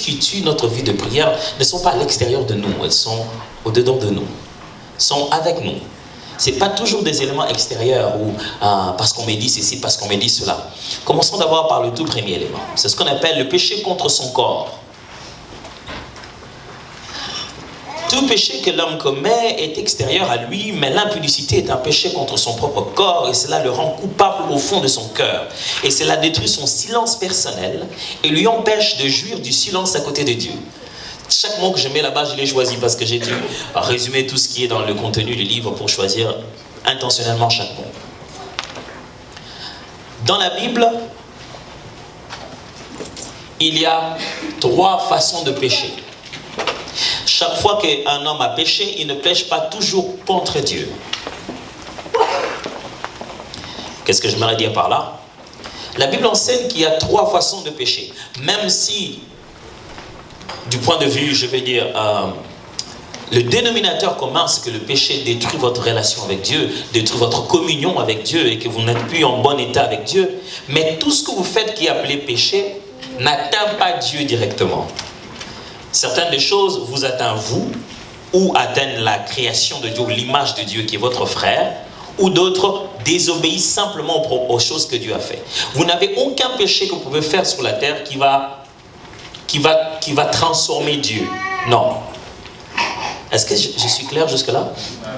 qui tuent notre vie de prière ne sont pas à l'extérieur de nous, elles sont au-dedans de nous, sont avec nous. Ce n'est pas toujours des éléments extérieurs ou parce qu'on me dit ceci, parce qu'on me dit cela. Commençons d'abord par le tout premier élément. C'est ce qu'on appelle le péché contre son corps. Tout péché que l'homme commet est extérieur à lui, mais l'impudicité est un péché contre son propre corps et cela le rend coupable au fond de son cœur. Et cela détruit son silence personnel et lui empêche de jouir du silence à côté de Dieu. Chaque mot que je mets là-bas, je l'ai choisi parce que j'ai dû résumer tout ce qui est dans le contenu du livre pour choisir intentionnellement chaque mot. Dans la Bible, il y a 3 façons de pécher. Chaque fois qu'un homme a péché, il ne pêche pas toujours contre Dieu. Qu'est-ce que j'aimerais dire par là? La Bible enseigne qu'il y a 3 façons de pécher. Même si, du point de vue, je vais dire, le dénominateur commun, c'est que le péché détruit votre relation avec Dieu, détruit votre communion avec Dieu et que vous n'êtes plus en bon état avec Dieu. Mais tout ce que vous faites qui est appelé péché n'atteint pas Dieu directement. Certaines des choses vous atteignent vous, ou atteignent la création de Dieu, ou l'image de Dieu qui est votre frère, ou d'autres désobéissent simplement aux choses que Dieu a fait. Vous n'avez aucun péché que vous pouvez faire sur la terre qui va transformer Dieu. Non. Est-ce que je suis clair jusque-là?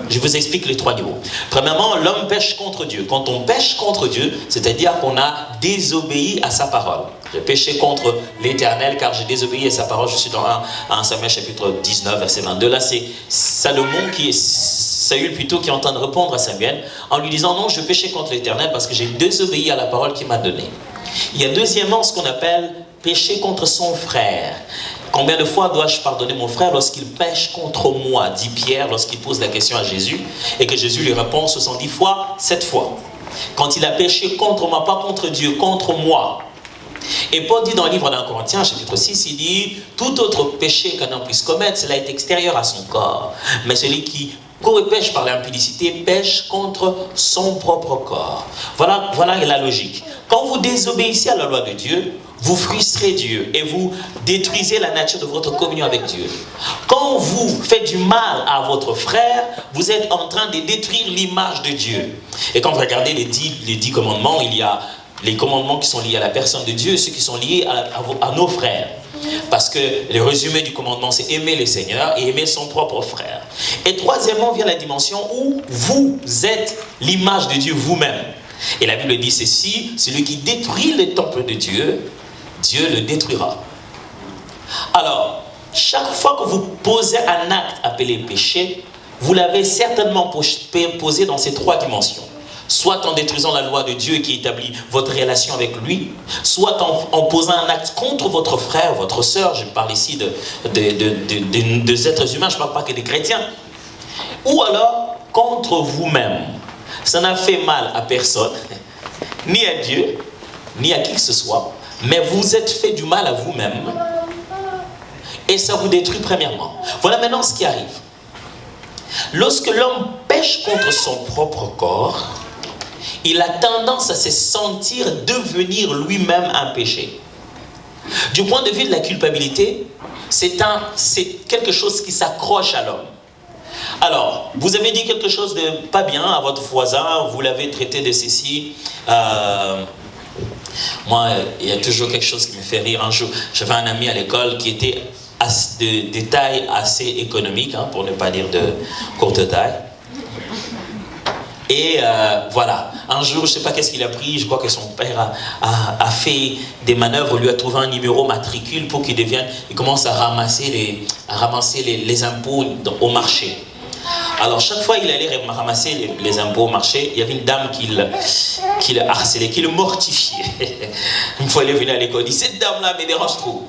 Je vous explique les 3 niveaux. Premièrement, l'homme pêche contre Dieu. Quand on pêche contre Dieu, c'est-à-dire qu'on a désobéi à sa parole. J'ai péché contre l'Éternel car j'ai désobéi à sa parole. Je suis dans 1 Samuel chapitre 19, verset 22. Là, c'est Saül plutôt qui est en train de répondre à Samuel en lui disant non, je péchais contre l'Éternel parce que j'ai désobéi à la parole qu'il m'a donnée. Il y a deuxièmement ce qu'on appelle pécher contre son frère. Combien de fois dois-je pardonner mon frère lorsqu'il pêche contre moi, dit Pierre lorsqu'il pose la question à Jésus et que Jésus lui répond 70 fois, 7 fois. Quand il a péché contre moi, pas contre Dieu, contre moi. Et Paul dit dans le livre d'Un Corinthiens, chapitre 6, il dit tout autre péché qu'un homme puisse commettre, cela est extérieur à son corps. Mais celui qui pêche par l'impudicité, pêche contre son propre corps. Voilà la logique. Quand vous désobéissez à la loi de Dieu, vous frustrez Dieu et vous détruisez la nature de votre communion avec Dieu. Quand vous faites du mal à votre frère, vous êtes en train de détruire l'image de Dieu. Et quand vous regardez les 10 commandements, il y a les commandements qui sont liés à la personne de Dieu et ceux qui sont liés à nos frères. Parce que le résumé du commandement, c'est aimer le Seigneur et aimer son propre frère. Et troisièmement vient la dimension où vous êtes l'image de Dieu vous-même. Et la Bible dit ceci, celui qui détruit le temple de Dieu, Dieu le détruira. Alors, chaque fois que vous posez un acte appelé péché, vous l'avez certainement posé dans ces 3 dimensions. Soit en détruisant la loi de Dieu qui établit votre relation avec lui, soit en posant un acte contre votre frère, votre sœur, je parle ici de êtres humains, je ne parle pas que des chrétiens, ou alors contre vous-même. Ça n'a fait mal à personne, ni à Dieu, ni à qui que ce soit, mais vous êtes fait du mal à vous-même, et ça vous détruit premièrement. Voilà maintenant ce qui arrive. Lorsque l'homme pêche contre son propre corps, il a tendance à se sentir devenir lui-même un péché. Du point de vue de la culpabilité, c'est quelque chose qui s'accroche à l'homme. Alors, vous avez dit quelque chose de pas bien à votre voisin, vous l'avez traité de ceci. Moi, il y a toujours quelque chose qui me fait rire. Un jour, j'avais un ami à l'école qui était de taille assez économique, pour ne pas dire de courte taille. Et voilà, un jour, je ne sais pas qu'est-ce qu'il a pris, je crois que son père a fait des manœuvres, lui a trouvé un numéro matricule pour qu'il commence à ramasser les impôts au marché. Alors chaque fois qu'il allait ramasser les impôts au marché, il y avait une dame qui le harcelait, qui le mortifiait. Une fois il est venu à l'école, il dit, cette dame-là me dérange trop.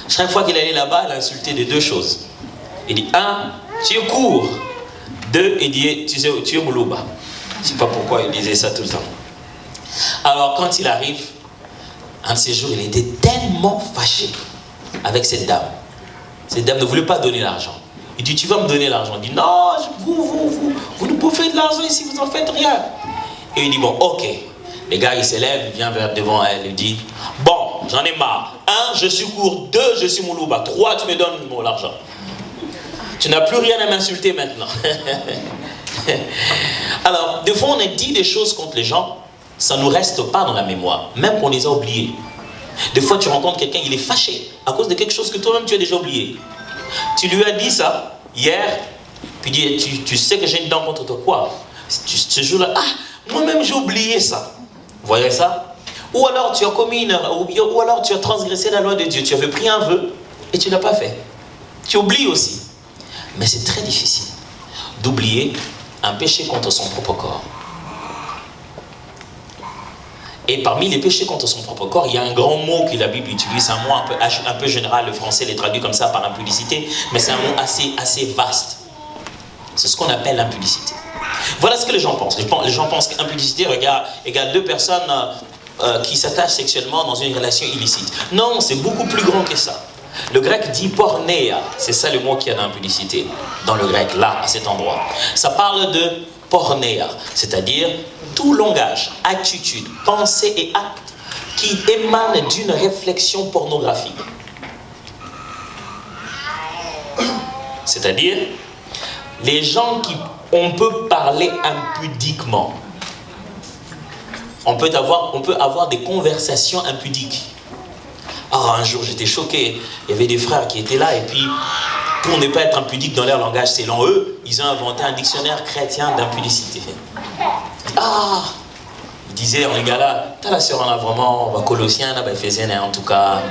Chaque fois qu'il allait là-bas, il insultait de 2 choses. Il dit, 1, tu es court. 2, il dit, tu es moulouba. Je ne sais pas pourquoi il disait ça tout le temps. Alors quand il arrive, un de ces jours, il était tellement fâché avec cette dame. Cette dame ne voulait pas donner l'argent. Il dit, tu vas me donner l'argent. Il dit, non, vous nous bouffez de l'argent ici, vous n'en faites rien. Et il dit, bon, ok. Le gars, il s'élève, il vient devant elle, il dit, bon, j'en ai marre. 1, je suis court. 2, je suis Moulouba. 3, tu me donnes l'argent. Tu n'as plus rien à m'insulter maintenant. Alors, des fois, on a dit des choses contre les gens, ça ne nous reste pas dans la mémoire, même qu'on les a oubliés. Des fois, tu rencontres quelqu'un, il est fâché à cause de quelque chose que toi-même tu as déjà oublié. Tu lui as dit ça hier, puis tu sais que j'ai une dent contre toi. Quoi? Ce jour-là, moi-même j'ai oublié ça. Vous voyez ça? Ou alors tu as commis une erreur, ou alors tu as transgressé la loi de Dieu. Tu avais pris un vœu et tu ne l'as pas fait. Tu oublies aussi. Mais c'est très difficile d'oublier un péché contre son propre corps. Et parmi les péchés contre son propre corps, il y a un grand mot que la Bible utilise, un mot un peu général, le français les traduit comme ça par impudicité, mais c'est un mot assez vaste. C'est ce qu'on appelle l'impudicité. Voilà ce que les gens pensent. Les gens pensent qu'impudicité égale 2 personnes qui s'attachent sexuellement dans une relation illicite. Non, c'est beaucoup plus grand que ça. Le grec dit pornéa, c'est ça le mot qu'il y a dans l'impudicité, dans le grec, là, à cet endroit. Ça parle de pornéa, c'est-à-dire tout langage, attitude, pensée et acte qui émanent d'une réflexion pornographique. C'est-à-dire, les gens on peut parler impudiquement. On peut avoir des conversations impudiques. Un jour j'étais choqué, il y avait des frères qui étaient là et puis pour ne pas être impudiques dans leur langage, selon eux, ils ont inventé un dictionnaire chrétien d'impudicité. Ils disaient, les gars là, t'as la sœur en a vraiment, Colossiens, Éphésiens en tout cas.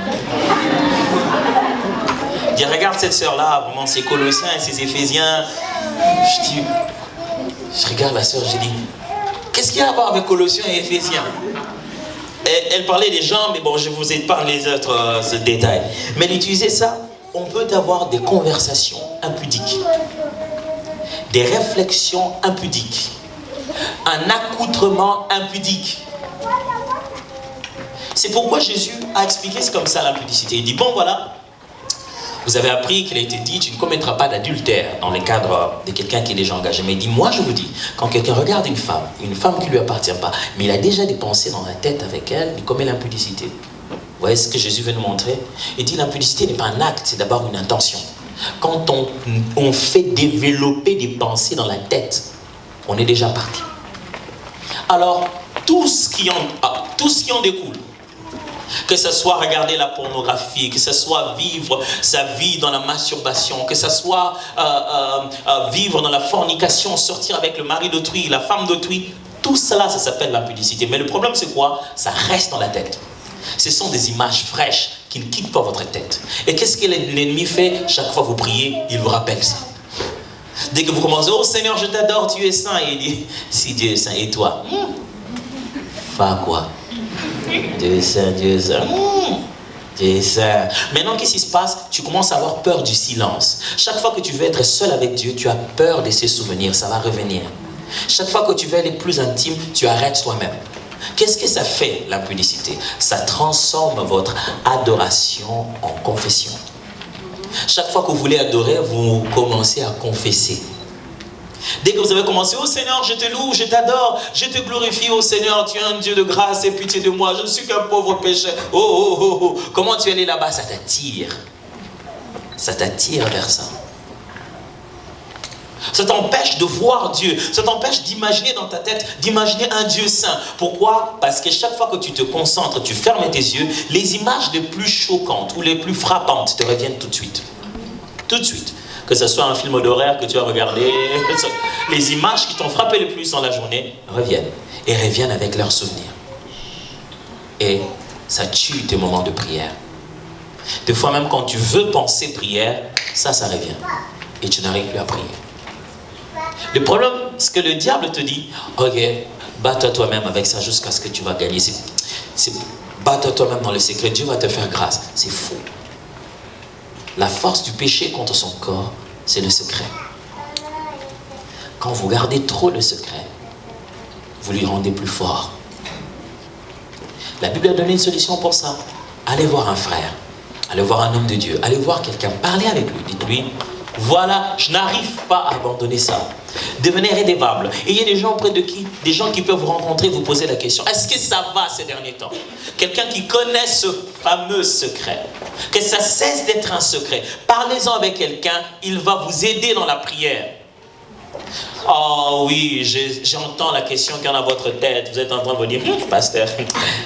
Ils disent, regarde cette sœur là, vraiment c'est Colossiens et c'est Éphésiens. Je regarde la sœur, je dis, qu'est-ce qu'il y a à voir avec Colossiens et Éphésiens? Elle parlait des gens, mais bon, je vous épargne les autres détails. Mais elle utilisait ça, on peut avoir des conversations impudiques, des réflexions impudiques, un accoutrement impudique. C'est pourquoi Jésus a expliqué c'est comme ça l'impudicité. Il dit, bon voilà, vous avez appris qu'il a été dit, tu ne commettras pas d'adultère dans le cadre de quelqu'un qui est déjà engagé. Mais il dit, moi je vous dis, quand quelqu'un regarde une femme qui ne lui appartient pas, mais il a déjà des pensées dans la tête avec elle, il commet l'impudicité. Vous voyez ce que Jésus veut nous montrer? Il dit, l'impudicité n'est pas un acte, c'est d'abord une intention. Quand on fait développer des pensées dans la tête, on est déjà parti. Alors, tout ce qui en découle, que ce soit regarder la pornographie, que ce soit vivre sa vie dans la masturbation, que ce soit vivre dans la fornication, sortir avec le mari d'autrui, la femme d'autrui, tout cela, ça s'appelle l'impudicité. Mais le problème, c'est quoi? Ça reste dans la tête. Ce sont des images fraîches qui ne quittent pas votre tête. Et qu'est-ce que l'ennemi fait? Chaque fois que vous priez, il vous rappelle ça. Dès que vous commencez, oh Seigneur, je t'adore, tu es saint. Et il dit, si Dieu est saint, et toi? Pas quoi? Dieu est saint, Dieu est saint. Dieu est saint. Maintenant, qu'est-ce qui se passe? Tu commences à avoir peur du silence. Chaque fois que tu veux être seul avec Dieu, tu as peur de ses souvenirs, ça va revenir. Chaque fois que tu veux aller plus intime, tu arrêtes toi-même. Qu'est-ce que ça fait, l'impudicité? Ça transforme votre adoration en confession. Chaque fois que vous voulez adorer, vous commencez à confesser. Dès que vous avez commencé, oh Seigneur, je te loue, je t'adore, je te glorifie, oh Seigneur, tu es un Dieu de grâce et pitié de moi, je ne suis qu'un pauvre pécheur. Oh. Comment tu es allé là-bas? Ça t'attire. Ça t'attire vers ça. Ça t'empêche de voir Dieu. Ça t'empêche d'imaginer dans ta tête, d'imaginer un Dieu saint. Pourquoi? Parce que chaque fois que tu te concentres, tu fermes tes yeux, les images les plus choquantes ou les plus frappantes te reviennent tout de suite. Tout de suite. Que ce soit un film d'horreur que tu as regardé, les images qui t'ont frappé le plus dans la journée reviennent. Et reviennent avec leurs souvenirs. Et ça tue tes moments de prière. Des fois même quand tu veux penser prière, ça revient. Et tu n'arrives plus à prier. Le problème, c'est que le diable te dit, ok, bats-toi toi-même avec ça jusqu'à ce que tu vas gagner. Bats-toi toi-même dans le secret, Dieu va te faire grâce. C'est faux. La force du péché contre son corps, c'est le secret. Quand vous gardez trop le secret, vous lui rendez plus fort. La Bible a donné une solution pour ça. Allez voir un frère, allez voir un homme de Dieu, allez voir quelqu'un, parlez avec lui, dites-lui, Voilà, je n'arrive pas à abandonner ça. Devenez rédévable. Et il y a des gens auprès de qui, des gens qui peuvent vous rencontrer, vous poser la question, est-ce que ça va ces derniers temps? Quelqu'un qui connaît ce fameux secret, que ça cesse d'être un secret. Parlez-en avec quelqu'un, il va vous aider dans la prière. Oh oui, j'entends la question qui est dans votre tête. Vous êtes en train de vous dire, pasteur,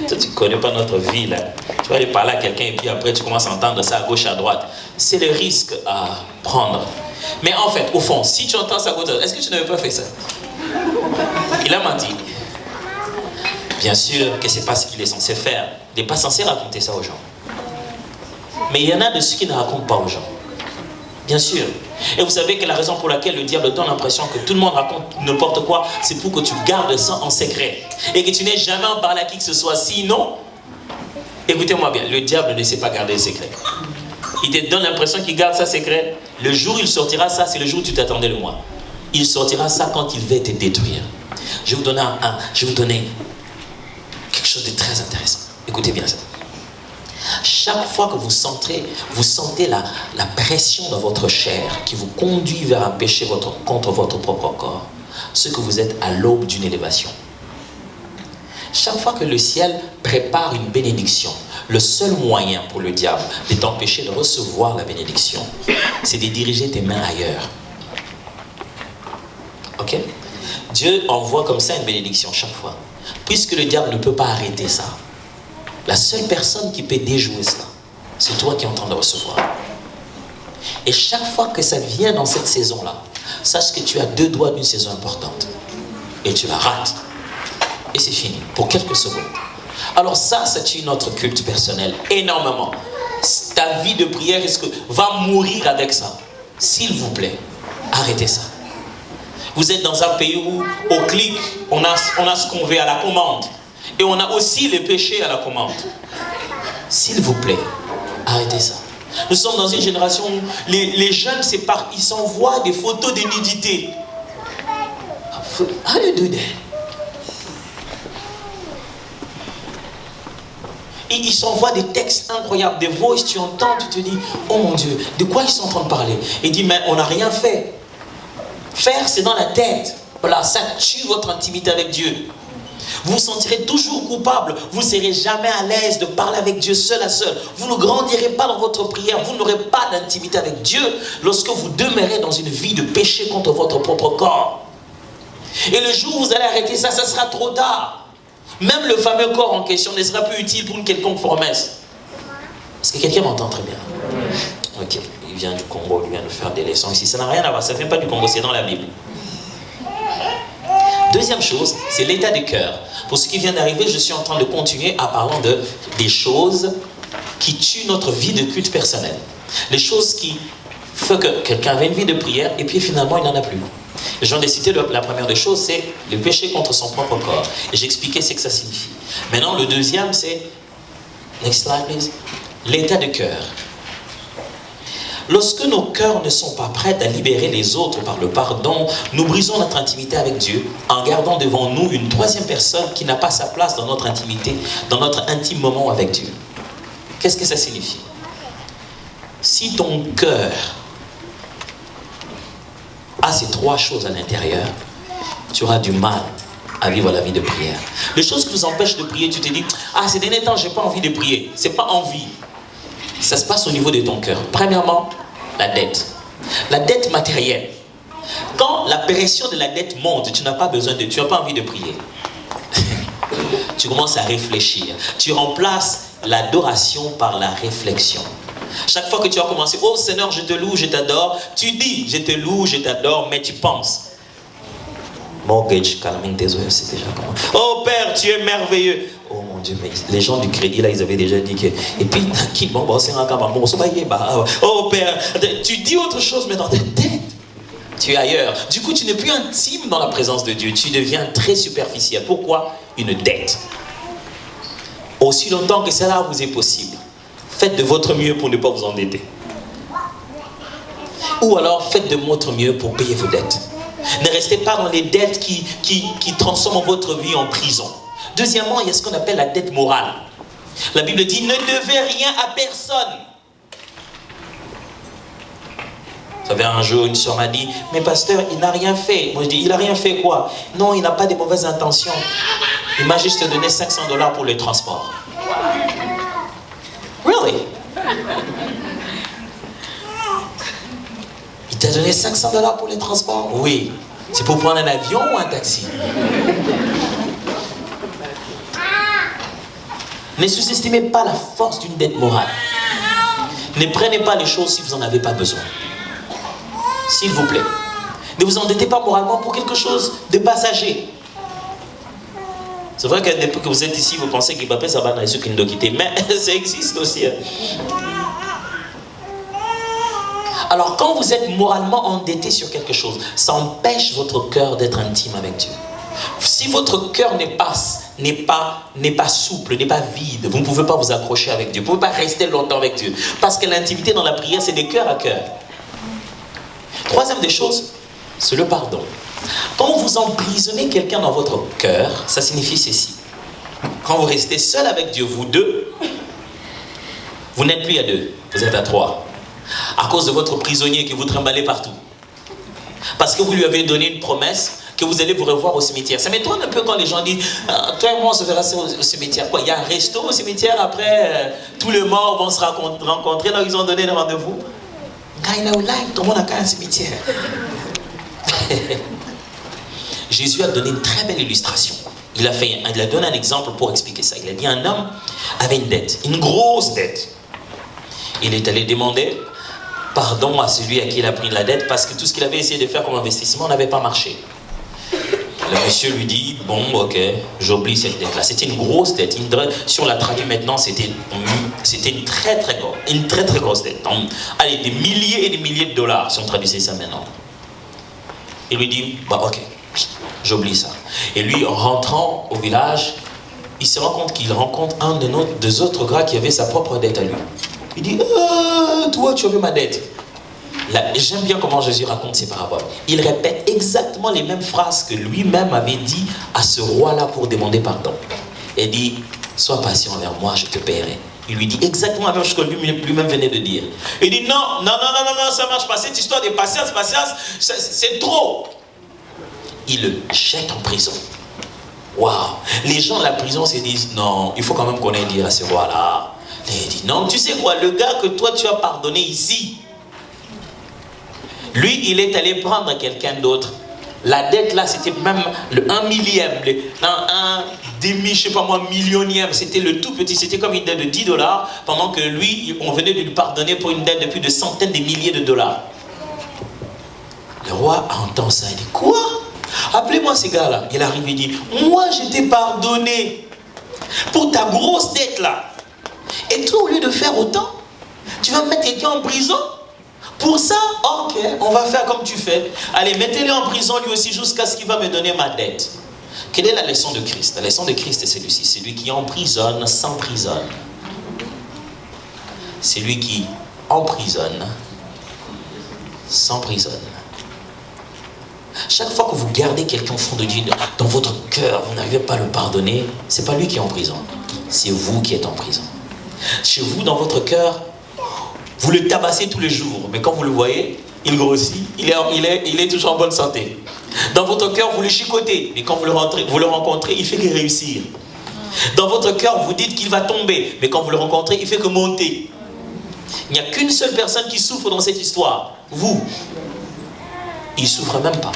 tu ne connais pas notre vie là. Tu vas aller parler à quelqu'un et puis après tu commences à entendre ça à gauche, à droite. C'est le risque à prendre. Mais en fait, au fond, si tu entends ça à gauche, est-ce que tu n'avais pas fait ça? Il a menti. Bien sûr que ce n'est pas ce qu'il est censé faire. Il n'est pas censé raconter ça aux gens. Mais il y en a de ceux qui ne racontent pas aux gens. Bien sûr. Et vous savez que la raison pour laquelle le diable donne l'impression que tout le monde raconte n'importe quoi, c'est pour que tu gardes ça en secret. Et que tu n'aies jamais en parlé à qui que ce soit. Sinon, écoutez-moi bien, le diable ne sait pas garder le secret. Il te donne l'impression qu'il garde ça secret. Le jour où il sortira ça, c'est le jour où tu t'attendais le moins. Il sortira ça quand il va te détruire. Je vais vous donner quelque chose de très intéressant. Écoutez bien ça. Chaque fois que vous sentez la pression dans votre chair qui vous conduit vers un péché contre votre propre corps, ce que vous êtes à l'aube d'une élévation. Chaque fois que le ciel prépare une bénédiction, le seul moyen pour le diable de t'empêcher de recevoir la bénédiction, c'est de diriger tes mains ailleurs. Ok? Dieu envoie comme ça une bénédiction chaque fois. Puisque le diable ne peut pas arrêter ça, la seule personne qui peut déjouer cela, c'est toi qui es en train de recevoir. Et chaque fois que ça vient dans cette saison-là, sache que tu as 2 doigts d'une saison importante. Et tu la rates. Et c'est fini, pour quelques secondes. Alors ça, c'est notre culte personnel, énormément. Ta vie de prière va mourir avec ça. S'il vous plaît, arrêtez ça. Vous êtes dans un pays où, au clic, on a ce qu'on veut à la commande. Et on a aussi les péchés à la commande. S'il vous plaît, arrêtez ça. Nous sommes dans une génération où les jeunes ils s'envoient des photos de nudité. How do you do that? Et ils s'envoient des textes incroyables, des voix, tu entends, tu te dis, oh mon Dieu, de quoi ils sont en train de parler? Et il dit, mais on n'a rien fait. Faire, c'est dans la tête. Voilà, ça tue votre intimité avec Dieu. Vous vous sentirez toujours coupable. Vous ne serez jamais à l'aise de parler avec Dieu seul à seul. Vous ne grandirez pas dans votre prière. Vous n'aurez pas d'intimité avec Dieu lorsque vous demeurez dans une vie de péché contre votre propre corps. Et le jour où vous allez arrêter ça, ça sera trop tard. Même le fameux corps en question ne sera plus utile pour une quelconque promesse. Est-ce que quelqu'un m'entend très bien? Ok, il vient du Congo, il vient de faire des leçons ici. Ça n'a rien à voir, ça ne vient pas du Congo, c'est dans la Bible. Deuxième chose, c'est l'état du cœur. Pour ce qui vient d'arriver, je suis en train de continuer à parler des choses qui tuent notre vie de culte personnel. Les choses qui font que quelqu'un avait une vie de prière et puis finalement il n'en a plus. Je viens de citer la première des choses, c'est le péché contre son propre corps. Et j'expliquais ce que ça signifie. Maintenant, le deuxième, c'est, next slide please, l'état de cœur. Lorsque nos cœurs ne sont pas prêts à libérer les autres par le pardon, nous brisons notre intimité avec Dieu en gardant devant nous une troisième personne qui n'a pas sa place dans notre intimité, dans notre intime moment avec Dieu. Qu'est-ce que ça signifie? Si ton cœur a ces 3 choses à l'intérieur, tu auras du mal à vivre la vie de prière. Les choses qui nous empêchent de prier, tu te dis, ces derniers temps, je n'ai pas envie de prier. Ce n'est pas envie. Ça se passe au niveau de ton cœur. Premièrement, la dette. La dette matérielle. Quand la pression de la dette monte, tu n'as pas besoin tu n'as pas envie de prier. Tu commences à réfléchir. Tu remplaces l'adoration par la réflexion. Chaque fois que tu vas commencer, oh Seigneur, je te loue, je t'adore, tu dis, je te loue, je t'adore, mais tu penses. Mortgage, calming tes oreilles, c'est déjà comment. Oh Père, tu es merveilleux. Oh mon Dieu, mais les gens du crédit là, ils avaient déjà dit que. Et puis, tranquillement, oh Père, tu dis autre chose, mais dans ta tête, tu es ailleurs. Du coup, tu n'es plus intime dans la présence de Dieu, tu deviens très superficiel. Pourquoi? Une dette. Aussi longtemps que cela vous est possible, faites de votre mieux pour ne pas vous endetter. Ou alors, faites de votre mieux pour payer vos dettes. Ne restez pas dans les dettes qui transforment votre vie en prison. Deuxièmement, il y a ce qu'on appelle la dette morale. La Bible dit, ne devez rien à personne. savez, un jour, une soeur m'a dit, mais pasteur, il n'a rien fait. Moi, je dis, il n'a rien fait quoi? Non, il n'a pas de mauvaises intentions. Il m'a juste donné $500 pour le transport. Really? Il t'a donné $500 pour le transport? Oui. C'est pour prendre un avion ou un taxi? Ne sous-estimez pas la force d'une dette morale. Ne prenez pas les choses si vous n'en avez pas besoin. S'il vous plaît. Ne vous endettez pas moralement pour quelque chose de passager. C'est vrai que depuis que vous êtes ici, vous pensez qu'il Mbappé, ça va dans les ceux qui nous quittent. Mais ça existe aussi. Alors quand vous êtes moralement endetté sur quelque chose, ça empêche votre cœur d'être intime avec Dieu. Si votre cœur n'est pas souple, n'est pas vide, vous ne pouvez pas vous accrocher avec Dieu. Vous ne pouvez pas rester longtemps avec Dieu. Parce que l'intimité dans la prière, c'est de cœur à cœur. Troisième des choses, c'est le pardon. Quand vous emprisonnez quelqu'un dans votre cœur, ça signifie ceci. Quand vous restez seul avec Dieu, vous deux, vous n'êtes plus à deux, vous êtes à trois. À cause de votre prisonnier que vous trimballez partout. Parce que vous lui avez donné une promesse que vous allez vous revoir au cimetière. Ça m'étonne un peu quand les gens disent toi et moi on se verra au cimetière. Quoi, il y a un resto au cimetière après tous les morts vont se rencontrer, donc ils ont donné le rendez-vous. Quand il est au live, tout le monde a qu'un cimetière. Jésus a donné une très belle illustration. Il a donné un exemple pour expliquer ça. Il a dit un homme avait une dette, une grosse dette. Il est allé demander pardon à celui à qui il a pris la dette parce que tout ce qu'il avait essayé de faire comme investissement n'avait pas marché. Le monsieur lui dit, bon, ok, j'oublie cette dette-là. C'était une grosse dette. Si on la traduit maintenant, c'était une très très grosse dette. Donc, allez, des milliers et des milliers de dollars si on traduisait ça maintenant. Il lui dit, bah ok, j'oublie ça. Et lui, en rentrant au village, il se rend compte qu'il rencontre un des autres gars qui avait sa propre dette à lui. Il dit, toi tu avais ma dette. J'aime bien comment Jésus raconte ces paraboles. Il répète exactement les mêmes phrases que lui-même avait dit à ce roi-là pour demander pardon. Il dit, sois patient envers moi, je te paierai. Il lui dit exactement la même chose que lui-même venait de dire. Il dit, non, ça marche pas. Cette histoire de patience, c'est trop. Il le jette en prison. Waouh. Les gens de la prison se disent, non, il faut quand même qu'on ait dit à ce roi-là. Il dit, non, tu sais quoi, le gars que toi tu as pardonné ici, lui, il est allé prendre quelqu'un d'autre. La dette là, c'était même le 1 millième, un demi, je sais pas moi, millionième. C'était le tout petit, c'était comme une dette de $10, pendant que lui, on venait de lui pardonner pour une dette de plus de centaines de milliers de dollars. Le roi entend ça, il dit, quoi? Appelez-moi ces gars-là. Il arrive, il dit, moi je t'ai pardonné pour ta grosse dette là. Et toi, au lieu de faire autant, tu vas mettre quelqu'un en prison? Pour ça, ok, on va faire comme tu fais. Allez, mettez-le en prison lui aussi jusqu'à ce qu'il va me donner ma dette. Quelle est la leçon de Christ? La leçon de Christ est celui-ci. Celui qui emprisonne s'emprisonne. Celui qui emprisonne s'emprisonne. Chaque fois que vous gardez quelqu'un au fond de Dieu, dans votre cœur, vous n'arrivez pas à le pardonner, c'est pas lui qui est en prison. C'est vous qui êtes en prison. Chez vous, dans votre cœur, vous le tabassez tous les jours, mais quand vous le voyez, il grossit, il est toujours en bonne santé. Dans votre cœur, vous le chicotez, mais quand vous le rencontrez, il fait que réussir. Dans votre cœur, vous dites qu'il va tomber, mais quand vous le rencontrez, il fait que monter. Il n'y a qu'une seule personne qui souffre dans cette histoire, vous. Il ne souffre même pas.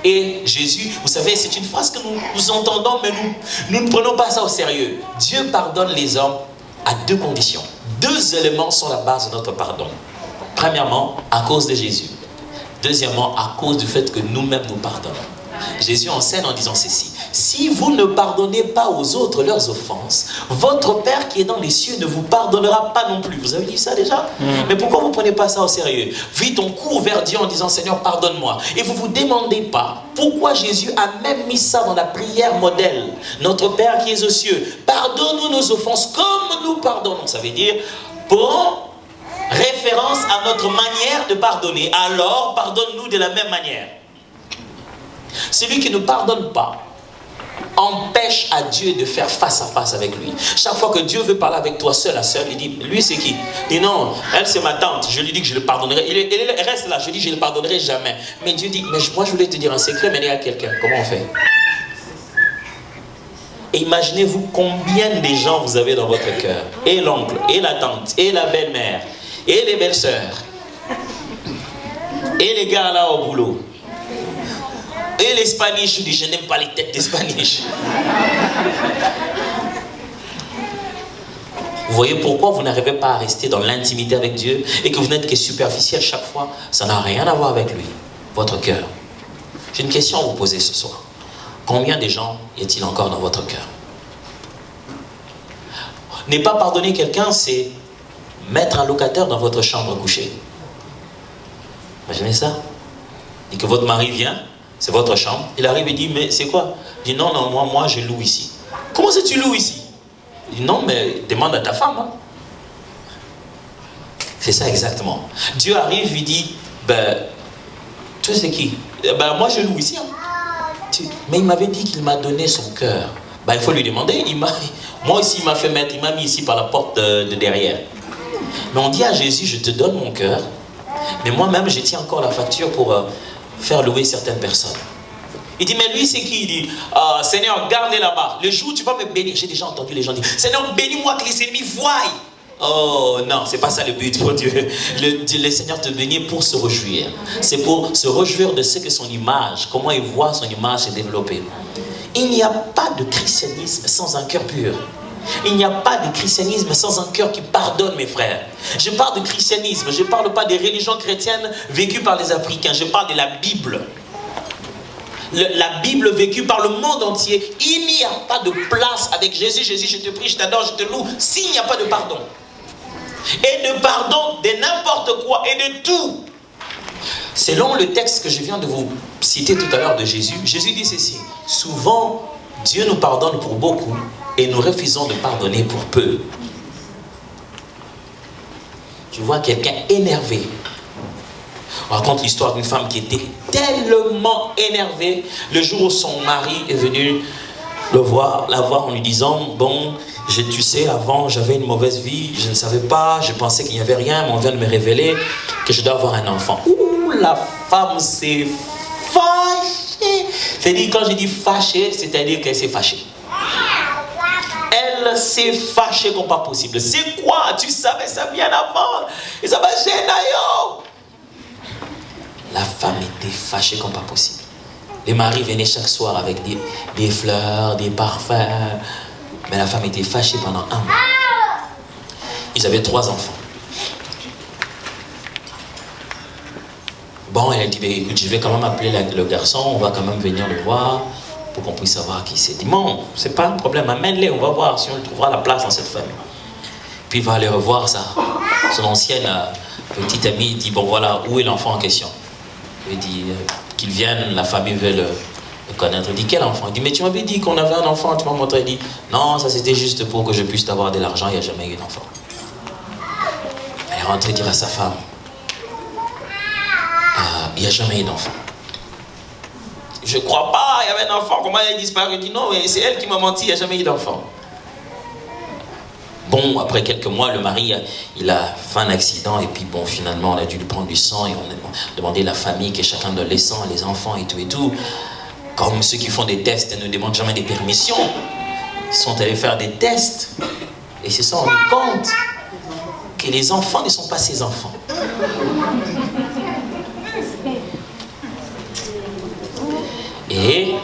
Et Jésus, vous savez, c'est une phrase que nous entendons, mais nous ne prenons pas ça au sérieux. Dieu pardonne les hommes à deux conditions. Deux éléments sont la base de notre pardon. Premièrement, à cause de Jésus. Deuxièmement, à cause du fait que nous-mêmes nous pardonnons. Jésus enseigne en disant ceci. Si vous ne pardonnez pas aux autres leurs offenses, votre Père qui est dans les cieux ne vous pardonnera pas non plus. Vous avez dit ça déjà? Mais pourquoi vous ne prenez pas ça au sérieux? Vite, on court vers Dieu en disant Seigneur, pardonne-moi. Et vous ne vous demandez pas pourquoi Jésus a même mis ça dans la prière modèle. Notre Père qui est aux cieux, pardonne-nous nos offenses comme nous pardonnons. Ça veut dire, prends référence à notre manière de pardonner. Alors, pardonne-nous de la même manière. Celui qui ne pardonne pas empêche à Dieu de faire face à face avec lui. Chaque fois que Dieu veut parler avec toi seul à seul, il dit, lui c'est qui? Il dit non, elle c'est ma tante, je lui dis que je le pardonnerai. Il reste là, je dis je ne le pardonnerai jamais. Mais Dieu dit, mais moi je voulais te dire un secret, mais il y a quelqu'un, comment on fait? Et imaginez-vous combien de gens vous avez dans votre cœur. Et l'oncle, et la tante, et la belle-mère, et les belles-sœurs, et les gars là au boulot. Et les Spanish, je dis, je n'aime pas les têtes des Spanish. Vous voyez pourquoi vous n'arrivez pas à rester dans l'intimité avec Dieu et que vous n'êtes que superficiel chaque fois? Ça n'a rien à voir avec lui, votre cœur. J'ai une question à vous poser ce soir. Combien de gens y a-t-il encore dans votre cœur? Ne pas pardonner quelqu'un, c'est mettre un locataire dans votre chambre à coucher. Imaginez ça. Et que votre mari vient, c'est votre chambre. Il arrive et dit, mais c'est quoi? Il dit, non, non, moi je loue ici. Comment ça tu loues ici? Il dit, non, mais demande à ta femme. Hein. C'est ça exactement. Dieu arrive, il dit, ben, tu sais qui? Ben, moi je loue ici. Hein. Mais il m'avait dit qu'il m'a donné son cœur. Ben, il faut lui demander. Moi aussi, il m'a fait mettre, il m'a mis ici par la porte de derrière. Mais on dit à Jésus, je te donne mon cœur, mais moi-même, je tiens encore la facture pour faire louer certaines personnes. Il dit, mais lui, c'est qui? Il dit, Seigneur, garde-les là-bas. Le jour où tu vas me bénir, j'ai déjà entendu les gens dire, Seigneur, bénis-moi que les ennemis voient. Oh non, c'est pas ça le but pour Dieu. Le Seigneur te bénit pour se réjouir. C'est pour se réjouir de ce que son image, comment il voit son image se développer. Il n'y a pas de christianisme sans un cœur pur. Il n'y a pas de christianisme sans un cœur qui pardonne, mes frères. Je parle de christianisme, je ne parle pas des religions chrétiennes vécues par les Africains, je parle de la Bible. La Bible vécue par le monde entier. Il n'y a pas de place avec Jésus. Jésus, je te prie, je t'adore, je te loue, s'il n'y a pas de pardon. Et de pardon de n'importe quoi et de tout. Selon le texte que je viens de vous citer tout à l'heure de Jésus, Jésus dit ceci: souvent, Dieu nous pardonne pour beaucoup et nous refusons de pardonner pour peu. Tu vois quelqu'un énervé. On raconte l'histoire d'une femme qui était tellement énervée le jour où son mari est venu la voir en lui disant: bon, tu sais, avant j'avais une mauvaise vie, je ne savais pas, je pensais qu'il n'y avait rien, mais on vient de me révéler que je dois avoir un enfant. Ouh, la femme s'est fâchée. C'est-à-dire, quand je dis fâchée, c'est-à-dire qu'elle s'est fâchée. Elle s'est fâchée comme pas possible. C'est quoi? Tu savais ça bien avant. Et ça va gêner. La femme était fâchée comme pas possible. Les maris venaient chaque soir avec des fleurs, des parfums. Mais la femme était fâchée pendant un mois. Ils avaient 3 enfants. Bon, elle a dit, écoute, je vais quand même appeler le garçon, on va quand même venir le voir pour qu'on puisse savoir qui c'est. Il dit, bon, c'est pas un problème, amène-les, on va voir si on trouvera la place dans cette famille. Puis il va aller revoir son ancienne petite amie. Il dit, bon voilà, où est l'enfant en question? Il dit qu'il vienne, la famille veut le connaître. Il dit, quel enfant? Il dit, mais tu m'avais dit qu'on avait un enfant, tu m'as montré. Il dit, non, ça c'était juste pour que je puisse avoir de l'argent, il n'y a jamais eu d'enfant. Elle est rentrée dire à sa femme, il n'y a jamais eu d'enfant. Je ne crois pas, il y avait un enfant, comment il a disparu? Il dit, non, mais c'est elle qui m'a menti, il n'y a jamais eu d'enfant. Bon, après quelques mois, le mari, il a fait un accident et puis bon, finalement, on a dû lui prendre du sang et on a demandé à la famille que chacun donne les sangs, les enfants et tout et tout. Comme ceux qui font des tests ne demandent jamais des permissions, ils sont allés faire des tests et se sont rendus compte que les enfants ne sont pas ses enfants. Et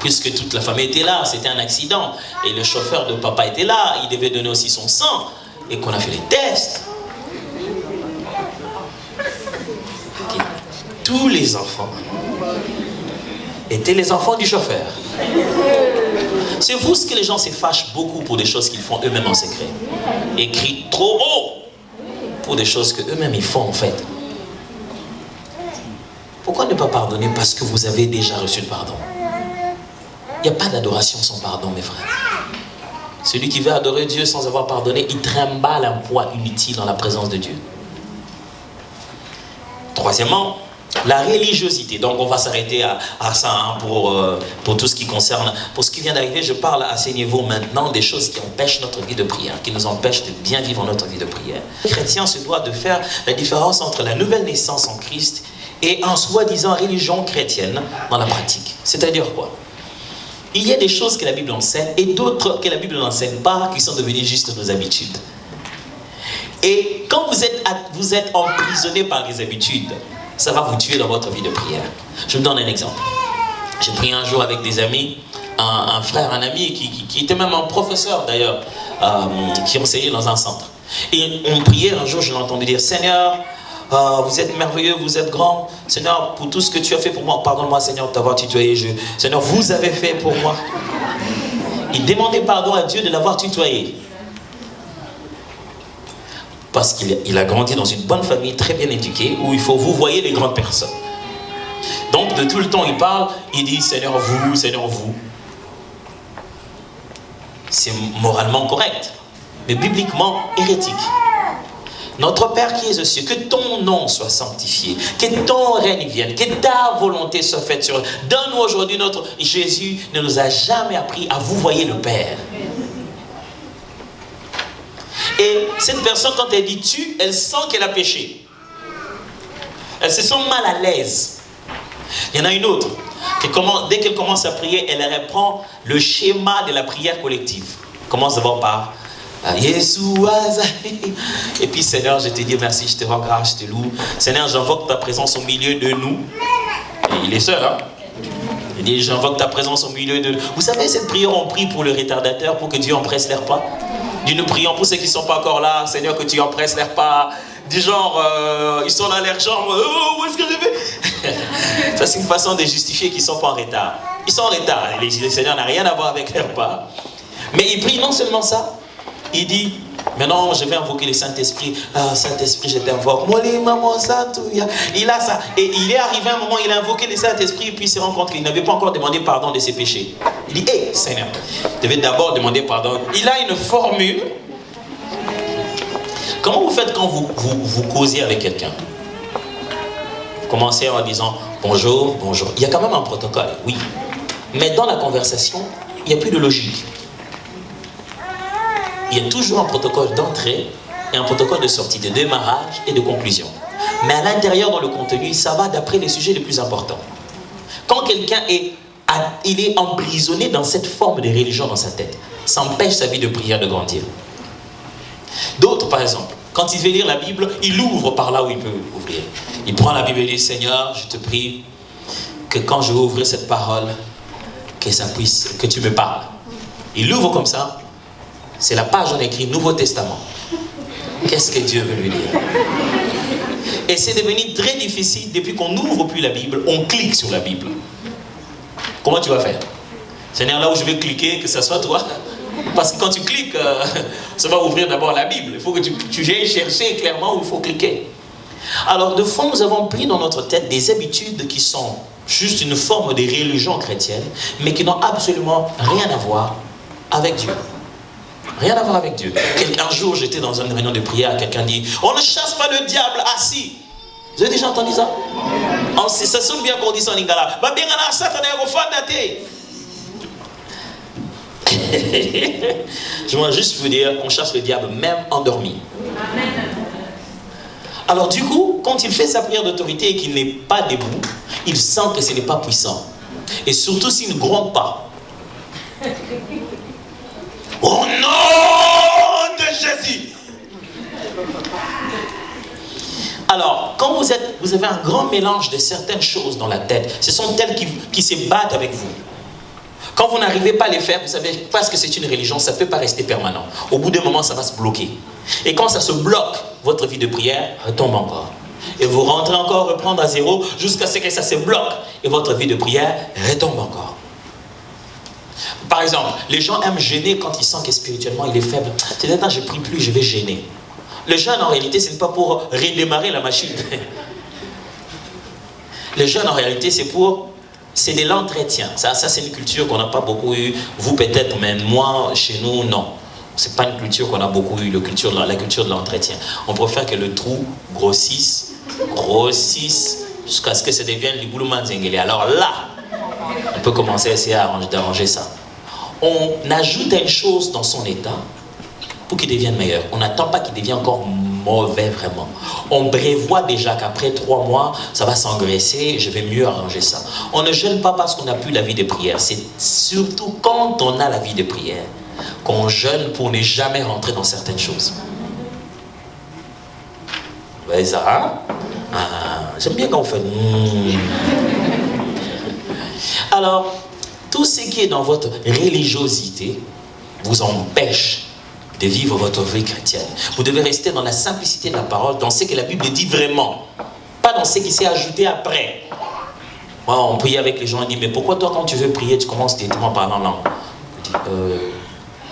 puisque toute la famille était là, c'était un accident, et le chauffeur de papa était là, il devait donner aussi son sang, et qu'on a fait les tests. Okay. Tous les enfants étaient les enfants du chauffeur. C'est vous ce que les gens se fâchent beaucoup pour des choses qu'ils font eux-mêmes en secret. Et crient trop haut pour des choses que eux-mêmes ils font en fait. Pourquoi ne pas pardonner? Parce que vous avez déjà reçu le pardon. Il n'y a pas d'adoration sans pardon, mes frères. Celui qui veut adorer Dieu sans avoir pardonné, il trimballe un poids inutile dans la présence de Dieu. Troisièmement, La religiosité, donc on va s'arrêter à ça hein, pour tout ce qui concerne, pour ce qui vient d'arriver, je parle à ces niveaux maintenant des choses qui empêchent notre vie de prière, qui nous empêchent de bien vivre notre vie de prière. Le chrétien se doit de faire la différence entre la nouvelle naissance en Christ et en soi-disant religion chrétienne dans la pratique. C'est-à-dire quoi? Il y a des choses que la Bible enseigne et d'autres que la Bible n'enseigne pas, qui sont devenues juste nos habitudes. Et quand vous êtes emprisonné par les habitudes, ça va vous tuer dans votre vie de prière. Je vous donne un exemple. J'ai prié un jour avec des amis, un frère, un ami qui était même un professeur d'ailleurs, qui enseignait dans un centre. Et on priait un jour, je l'ai entendu dire, Seigneur, vous êtes merveilleux, vous êtes grand. Seigneur, pour tout ce que tu as fait pour moi, pardonne-moi Seigneur de t'avoir tutoyé. Seigneur, vous avez fait pour moi. Il demandait pardon à Dieu de l'avoir tutoyé. Parce qu'il a grandi dans une bonne famille, très bien éduquée, où il faut vous voyez les grandes personnes. Donc de tout le temps il parle, il dit Seigneur vous, Seigneur vous. C'est moralement correct, mais bibliquement hérétique. Notre Père qui es aux cieux, que ton nom soit sanctifié, que ton règne vienne, que ta volonté soit faite sur nous. Donne-nous aujourd'hui notre... Jésus ne nous a jamais appris à vous voyer le Père. Et cette personne, quand elle dit tu, elle sent qu'elle a péché. Elle se sent mal à l'aise. Il y en a une autre, dès qu'elle commence à prier, elle reprend le schéma de la prière collective. Elle commence d'abord par Yeshua. Et puis Seigneur, je te dis merci, je te rends grâce, je te loue. Seigneur, j'invoque ta présence au milieu de nous. Et il est seul, hein. Il dit j'invoque ta présence au milieu de nous. Vous savez, cette prière, on prie pour le retardateur, pour que Dieu empresse les repas. Nous prions pour ceux qui ne sont pas encore là, Seigneur, que tu empresses les repas. Du genre, ils sont là, leurs jambes, où est-ce que je vais? Ça, c'est une façon de justifier qu'ils ne sont pas en retard. Ils sont en retard. Le Seigneur n'a rien à voir avec les repas. Mais il prie non seulement ça, il dit, maintenant je vais invoquer le Saint-Esprit. Ah, Saint-Esprit, je t'invoque. Il a ça. Et il est arrivé un moment, il a invoqué le Saint-Esprit, et puis il s'est rendu compte qu'il n'avait pas encore demandé pardon de ses péchés. Il dit, hé, Seigneur, tu devais d'abord demander pardon. Il a une formule. Comment vous faites quand vous causez avec quelqu'un? Vous commencez en disant, bonjour, bonjour. Il y a quand même un protocole, oui. Mais dans la conversation, il n'y a plus de logique. Il y a toujours un protocole d'entrée et un protocole de sortie, de démarrage et de conclusion. Mais à l'intérieur, dans le contenu, ça va d'après les sujets les plus importants. Quand quelqu'un est emprisonné dans cette forme de religion dans sa tête, ça empêche sa vie de prière de grandir. D'autres, par exemple, quand il veut lire la Bible, il ouvre par là où il peut ouvrir. Il prend la Bible et dit, Seigneur, je te prie que quand je vais ouvrir cette parole, que tu me parles. Il ouvre comme ça. C'est la page où on écrit Nouveau Testament. Qu'est-ce que Dieu veut lui dire? Et c'est devenu très difficile depuis qu'on n'ouvre plus la Bible, on clique sur la Bible. Comment tu vas faire? Seigneur, là où je vais cliquer, que ce soit toi. Parce que quand tu cliques, ça va ouvrir d'abord la Bible. Il faut que tu ailles chercher clairement où il faut cliquer. Alors, de fond, nous avons pris dans notre tête des habitudes qui sont juste une forme de religion chrétienne, mais qui n'ont absolument rien à voir avec Dieu. Rien à voir avec Dieu. Un jour, j'étais dans une réunion de prière, quelqu'un dit, on ne chasse pas le diable assis. Vous avez déjà entendu ça? Ça sonne bien qu'on dit ça en lingala. Je voudrais juste vous dire qu'on chasse le diable même endormi. Alors du coup, quand il fait sa prière d'autorité et qu'il n'est pas debout, il sent que ce n'est pas puissant. Et surtout s'il ne gronde pas. Au nom de Jésus. Alors, quand vous avez un grand mélange de certaines choses dans la tête, ce sont elles qui se battent avec vous. Quand vous n'arrivez pas à les faire, vous savez, parce que c'est une religion, ça ne peut pas rester permanent. Au bout d'un moment, ça va se bloquer. Et quand ça se bloque, votre vie de prière retombe encore. Et vous rentrez encore, reprendre à zéro, jusqu'à ce que ça se bloque. Et votre vie de prière retombe encore. Par exemple, les gens aiment gêner quand ils sentent que spirituellement il est faible. C'est maintenant je ne prie plus, je vais gêner. Le jeûne en réalité, ce n'est pas pour redémarrer la machine. Le jeûne en réalité, c'est de l'entretien. Ça c'est une culture qu'on n'a pas beaucoup eue. Vous peut-être, mais moi, chez nous, non. Ce n'est pas une culture qu'on a beaucoup eue, la culture de l'entretien. On préfère que le trou grossisse, jusqu'à ce que ça devienne l'Iboulouman Zengele. Alors là, on peut commencer à essayer d'arranger ça. On ajoute une chose dans son état pour qu'il devienne meilleur. On n'attend pas qu'il devienne encore mauvais vraiment. On prévoit déjà qu'après 3 mois, ça va s'engraisser, je vais mieux arranger ça. On ne jeûne pas parce qu'on n'a plus la vie de prière. C'est surtout quand on a la vie de prière qu'on jeûne pour ne jamais rentrer dans certaines choses. Vous voyez ça, hein? J'aime bien quand on fait... Alors, tout ce qui est dans votre religiosité vous empêche de vivre votre vie chrétienne. Vous devez rester dans la simplicité de la parole, dans ce que la Bible dit vraiment, pas dans ce qui s'est ajouté après. On priait avec les gens, on dit, mais pourquoi toi quand tu veux prier, tu commences directement par la langue?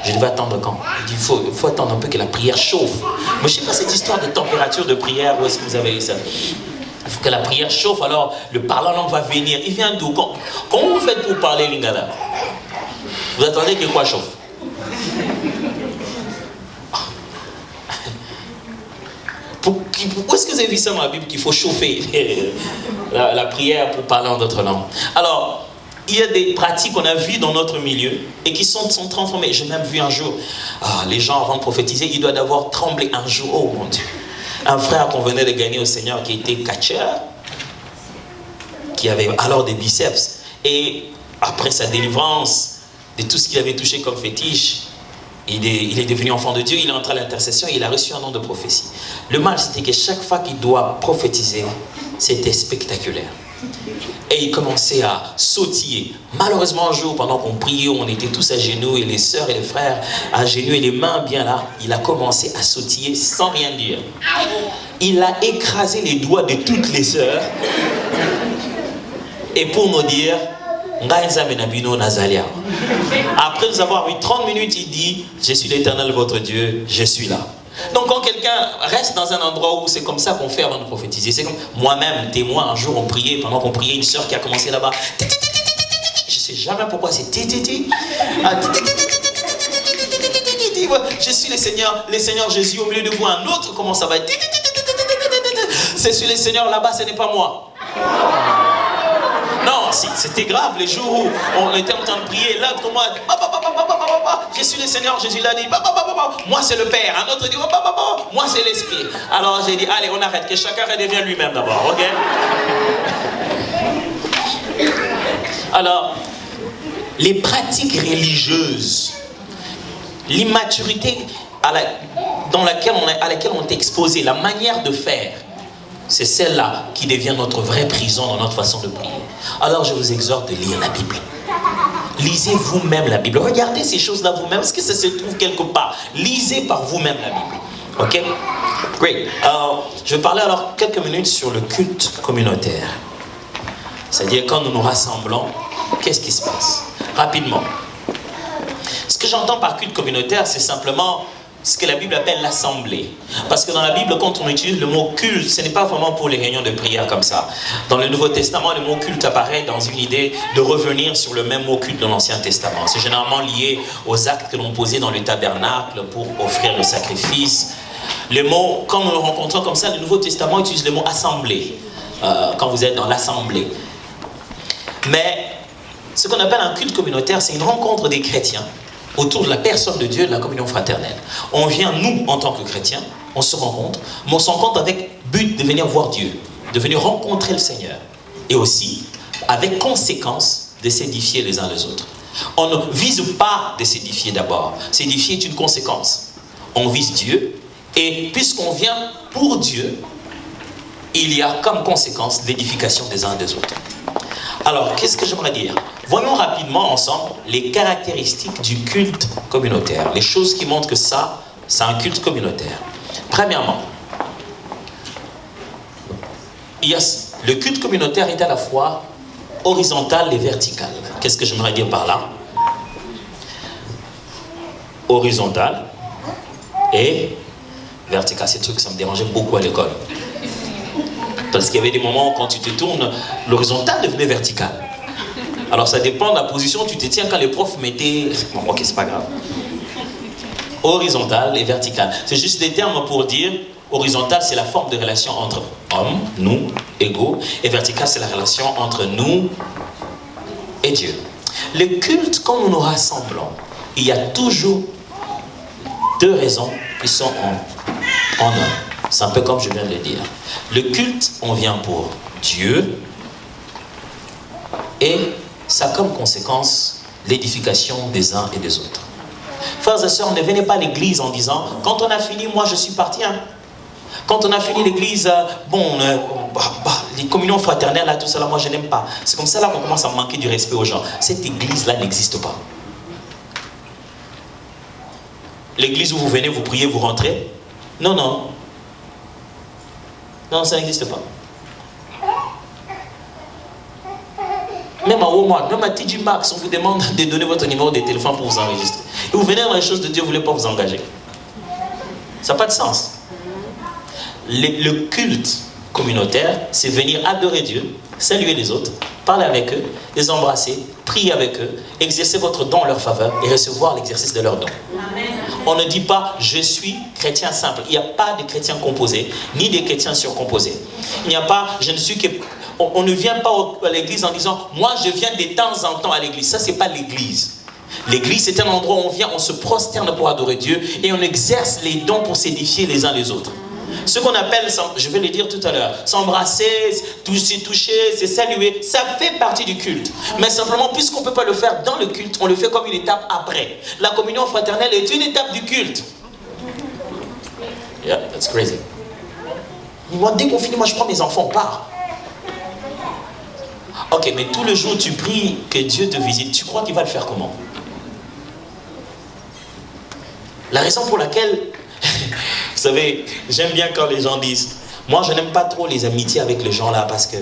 Je devais attendre quand? Il dit, il faut attendre un peu que la prière chauffe. Mais je ne sais pas cette histoire de température de prière, où est-ce que vous avez eu ça? Il faut que la prière chauffe, alors le parlant langue va venir. Il vient d'où? Comment vous faites pour parler lingala? Vous attendez que quoi chauffe? Où est-ce que vous avez vu ça dans la Bible qu'il faut chauffer la prière pour parler en d'autres langues? Alors, il y a des pratiques qu'on a vues dans notre milieu et qui sont transformées. J'ai même vu un jour, les gens avant de prophétiser, ils doivent d'abord trembler un jour. Oh mon Dieu! Un frère qu'on venait de gagner au Seigneur qui était catcheur, qui avait alors des biceps. Et après sa délivrance de tout ce qu'il avait touché comme fétiche, il est devenu enfant de Dieu, il est entré à l'intercession et il a reçu un nom de prophétie. Le mal, c'était que chaque fois qu'il doit prophétiser, c'était spectaculaire. Et il commençait à sautiller. Malheureusement, un jour, pendant qu'on priait, on était tous à genoux, et les sœurs et les frères à genoux et les mains bien là, il a commencé à sautiller sans rien dire. Il a écrasé les doigts de toutes les sœurs. Et pour nous dire, après nous avoir eu 30 minutes, il dit, je suis l'Éternel votre Dieu, je suis là. Donc quand quelqu'un reste dans un endroit où c'est comme ça qu'on fait avant de prophétiser, c'est comme moi-même, témoin, un jour on priait, pendant qu'on priait, une sœur qui a commencé là-bas, je sais jamais pourquoi c'est je suis le Seigneur Jésus au milieu de vous, un autre commence à va être c'est sur le Seigneur là-bas, ce n'est pas moi. Non, c'était grave les jours où on était en train de prier. Là, comment je suis le Seigneur, Jésus l'a dit. Moi, c'est le Père. Un autre dit, moi, c'est l'Esprit. Alors, j'ai dit, allez, on arrête, que chacun redevienne lui-même d'abord, ok? Alors, les pratiques religieuses, l'immaturité à laquelle on est exposé, la manière de faire, c'est celle-là qui devient notre vraie prison dans notre façon de prier. Alors je vous exhorte de lire la Bible. Lisez vous-même la Bible. Regardez ces choses-là vous-même. Est-ce que ça se trouve quelque part? Lisez par vous-même la Bible. Ok? Great. Je vais parler alors quelques minutes sur le culte communautaire. C'est-à-dire quand nous nous rassemblons, qu'est-ce qui se passe? Rapidement. Ce que j'entends par culte communautaire, c'est simplement ce que la Bible appelle l'assemblée. Parce que dans la Bible, quand on utilise le mot culte, ce n'est pas vraiment pour les réunions de prière comme ça. Dans le Nouveau Testament, le mot culte apparaît dans une idée de revenir sur le même mot culte de l'Ancien Testament. C'est généralement lié aux actes que l'on posait dans le tabernacle pour offrir le sacrifice. Le mot, quand nous le rencontrons comme ça, le Nouveau Testament utilise le mot assemblée, quand vous êtes dans l'assemblée. Mais ce qu'on appelle un culte communautaire, c'est une rencontre des chrétiens autour de la personne de Dieu et de la communion fraternelle. On vient, nous, en tant que chrétiens, on se rencontre, mais on se rencontre avec but de venir voir Dieu, de venir rencontrer le Seigneur. Et aussi, avec conséquence, de s'édifier les uns les autres. On ne vise pas de s'édifier d'abord. S'édifier est une conséquence. On vise Dieu, et puisqu'on vient pour Dieu, il y a comme conséquence l'édification des uns des autres. Alors, qu'est-ce que j'aimerais dire? Voyons rapidement ensemble les caractéristiques du culte communautaire. Les choses qui montrent que ça, c'est un culte communautaire. Premièrement, le culte communautaire est à la fois horizontal et vertical. Qu'est-ce que j'aimerais dire par là? Horizontal et vertical. C'est un truc que ça me dérangeait beaucoup à l'école. Parce qu'il y avait des moments où quand tu te tournes, l'horizontal devenait vertical. Alors ça dépend de la position où tu te tiens quand les profs mettaient... Bon, ok, c'est pas grave. Horizontal et vertical. C'est juste des termes pour dire horizontale, c'est la forme de relation entre hommes, nous, égaux, et verticale, c'est la relation entre nous et Dieu. Le culte, quand nous nous rassemblons, il y a toujours deux raisons qui sont en un. C'est un peu comme je viens de le dire. Le culte, on vient pour Dieu et ça a comme conséquence l'édification des uns et des autres. Frères et sœurs, ne venez pas à l'église en disant, quand on a fini, moi je suis parti. Hein. Quand on a fini l'église, les communions fraternelles, là, tout ça, là, moi je n'aime pas. C'est comme ça là qu'on commence à manquer du respect aux gens. Cette église-là n'existe pas. L'église où vous venez, vous priez, vous rentrez. Non, non. Non, ça n'existe pas. Même à Walmart, même à TJ Maxx, on vous demande de donner votre numéro de téléphone pour vous enregistrer. Et vous venez dans les choses de Dieu, vous ne voulez pas vous engager. Ça n'a pas de sens. Le culte communautaire, c'est venir adorer Dieu, saluer les autres, parler avec eux, les embrasser, prier avec eux, exercer votre don en leur faveur et recevoir l'exercice de leur don. Amen. On ne dit pas « je suis chrétien simple ». Il n'y a pas de chrétiens composés, ni de chrétiens surcomposés. Il n'y a pas « je ne suis que… » On ne vient pas à l'église en disant « moi je viens de temps en temps à l'église ». Ça, ce n'est pas l'église. L'église, c'est un endroit où on vient, on se prosterne pour adorer Dieu et on exerce les dons pour s'édifier les uns les autres. Ce qu'on appelle, je vais le dire tout à l'heure, s'embrasser, toucher, se saluer, ça fait partie du culte. Mais simplement, puisqu'on ne peut pas le faire dans le culte, on le fait comme une étape après. La communion fraternelle est une étape du culte. Yeah, that's crazy. Moi, dès qu'on finit, moi je prends mes enfants, on part. Ok, mais tout le jour tu pries que Dieu te visite, tu crois qu'il va le faire comment? La raison pour laquelle, vous savez, j'aime bien quand les gens disent, moi je n'aime pas trop les amitiés avec les gens là parce que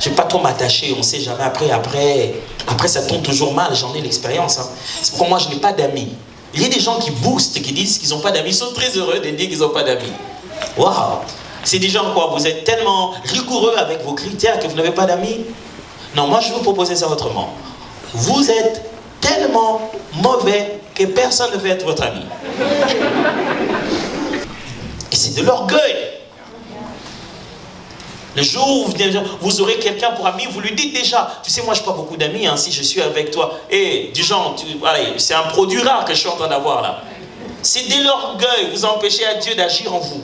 je n'ai pas trop m'attacher, on ne sait jamais, après ça tombe toujours mal, j'en ai l'expérience. Hein. C'est pourquoi moi je n'ai pas d'amis. Il y a des gens qui boostent, qui disent qu'ils n'ont pas d'amis, ils sont très heureux de dire qu'ils n'ont pas d'amis. Waouh! C'est des gens quoi, vous êtes tellement rigoureux avec vos critères que vous n'avez pas d'amis? Non, moi je vais vous proposer ça autrement. Vous êtes tellement mauvais que personne ne veut être votre ami. Et c'est de l'orgueil. Le jour où vous aurez quelqu'un pour ami, vous lui dites déjà, tu sais, moi je n'ai pas beaucoup d'amis, hein, si je suis avec toi. Et du genre, allez, c'est un produit rare que je suis en train d'avoir là. C'est de l'orgueil, vous empêchez à Dieu d'agir en vous.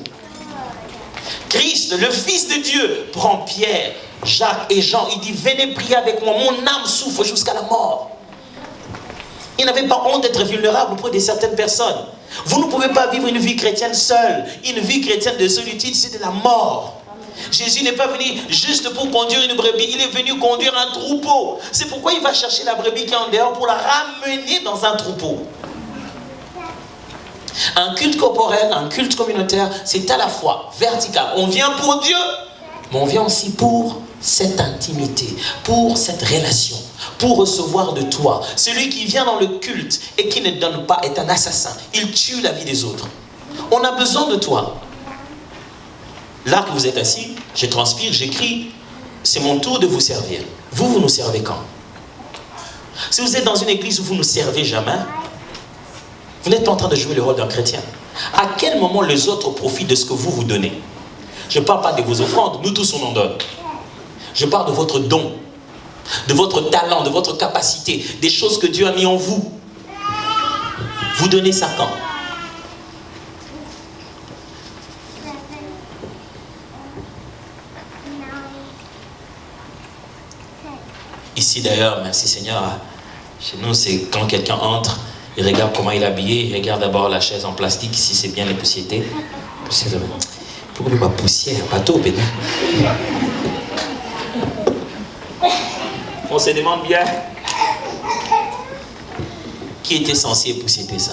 Christ, le Fils de Dieu, prend Pierre, Jacques et Jean, il dit, venez prier avec moi, mon âme souffre jusqu'à la mort. Il n'avait pas honte d'être vulnérable auprès de certaines personnes. Vous ne pouvez pas vivre une vie chrétienne seule. Une vie chrétienne de solitude, c'est de la mort. Jésus n'est pas venu juste pour conduire une brebis, il est venu conduire un troupeau. C'est pourquoi il va chercher la brebis qui est en dehors pour la ramener dans un troupeau. Un culte corporel, un culte communautaire, c'est à la fois vertical. On vient pour Dieu, mais on vient aussi pour cette intimité, pour cette relation, pour recevoir de toi. Celui qui vient dans le culte et qui ne donne pas est un assassin. Il tue la vie des autres. On a besoin de toi. Là que vous êtes assis, je transpire, j'écris. C'est mon tour de vous servir. Vous nous servez quand? Si vous êtes dans une église où vous ne servez jamais, vous n'êtes pas en train de jouer le rôle d'un chrétien. À quel moment les autres profitent de ce que vous donnez? Je ne parle pas de vos offrandes, nous tous on en donne. Je parle de votre don, de votre talent, de votre capacité, des choses que Dieu a mis en vous. Vous donnez ça quand? Ici d'ailleurs, merci Seigneur, chez nous c'est quand quelqu'un entre, il regarde comment il est habillé, il regarde d'abord la chaise en plastique, si c'est bien les poussiétés. Pourquoi pas poussière, bateau, pédale. On se demande bien qui était censé poussiéter ça.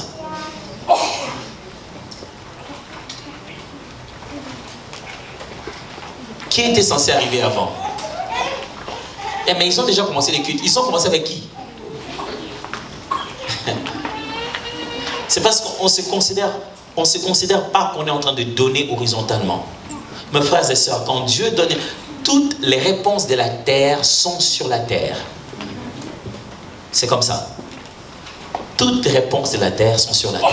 Qui était censé arriver avant? Eh mais ils ont déjà commencé les cultes. Ils ont commencé avec qui? C'est parce qu'on se considère pas qu'on est en train de donner horizontalement. Mes frères et sœurs, quand Dieu donne, toutes les réponses de la terre sont sur la terre. C'est comme ça. toutes les réponses de la terre sont sur la terre.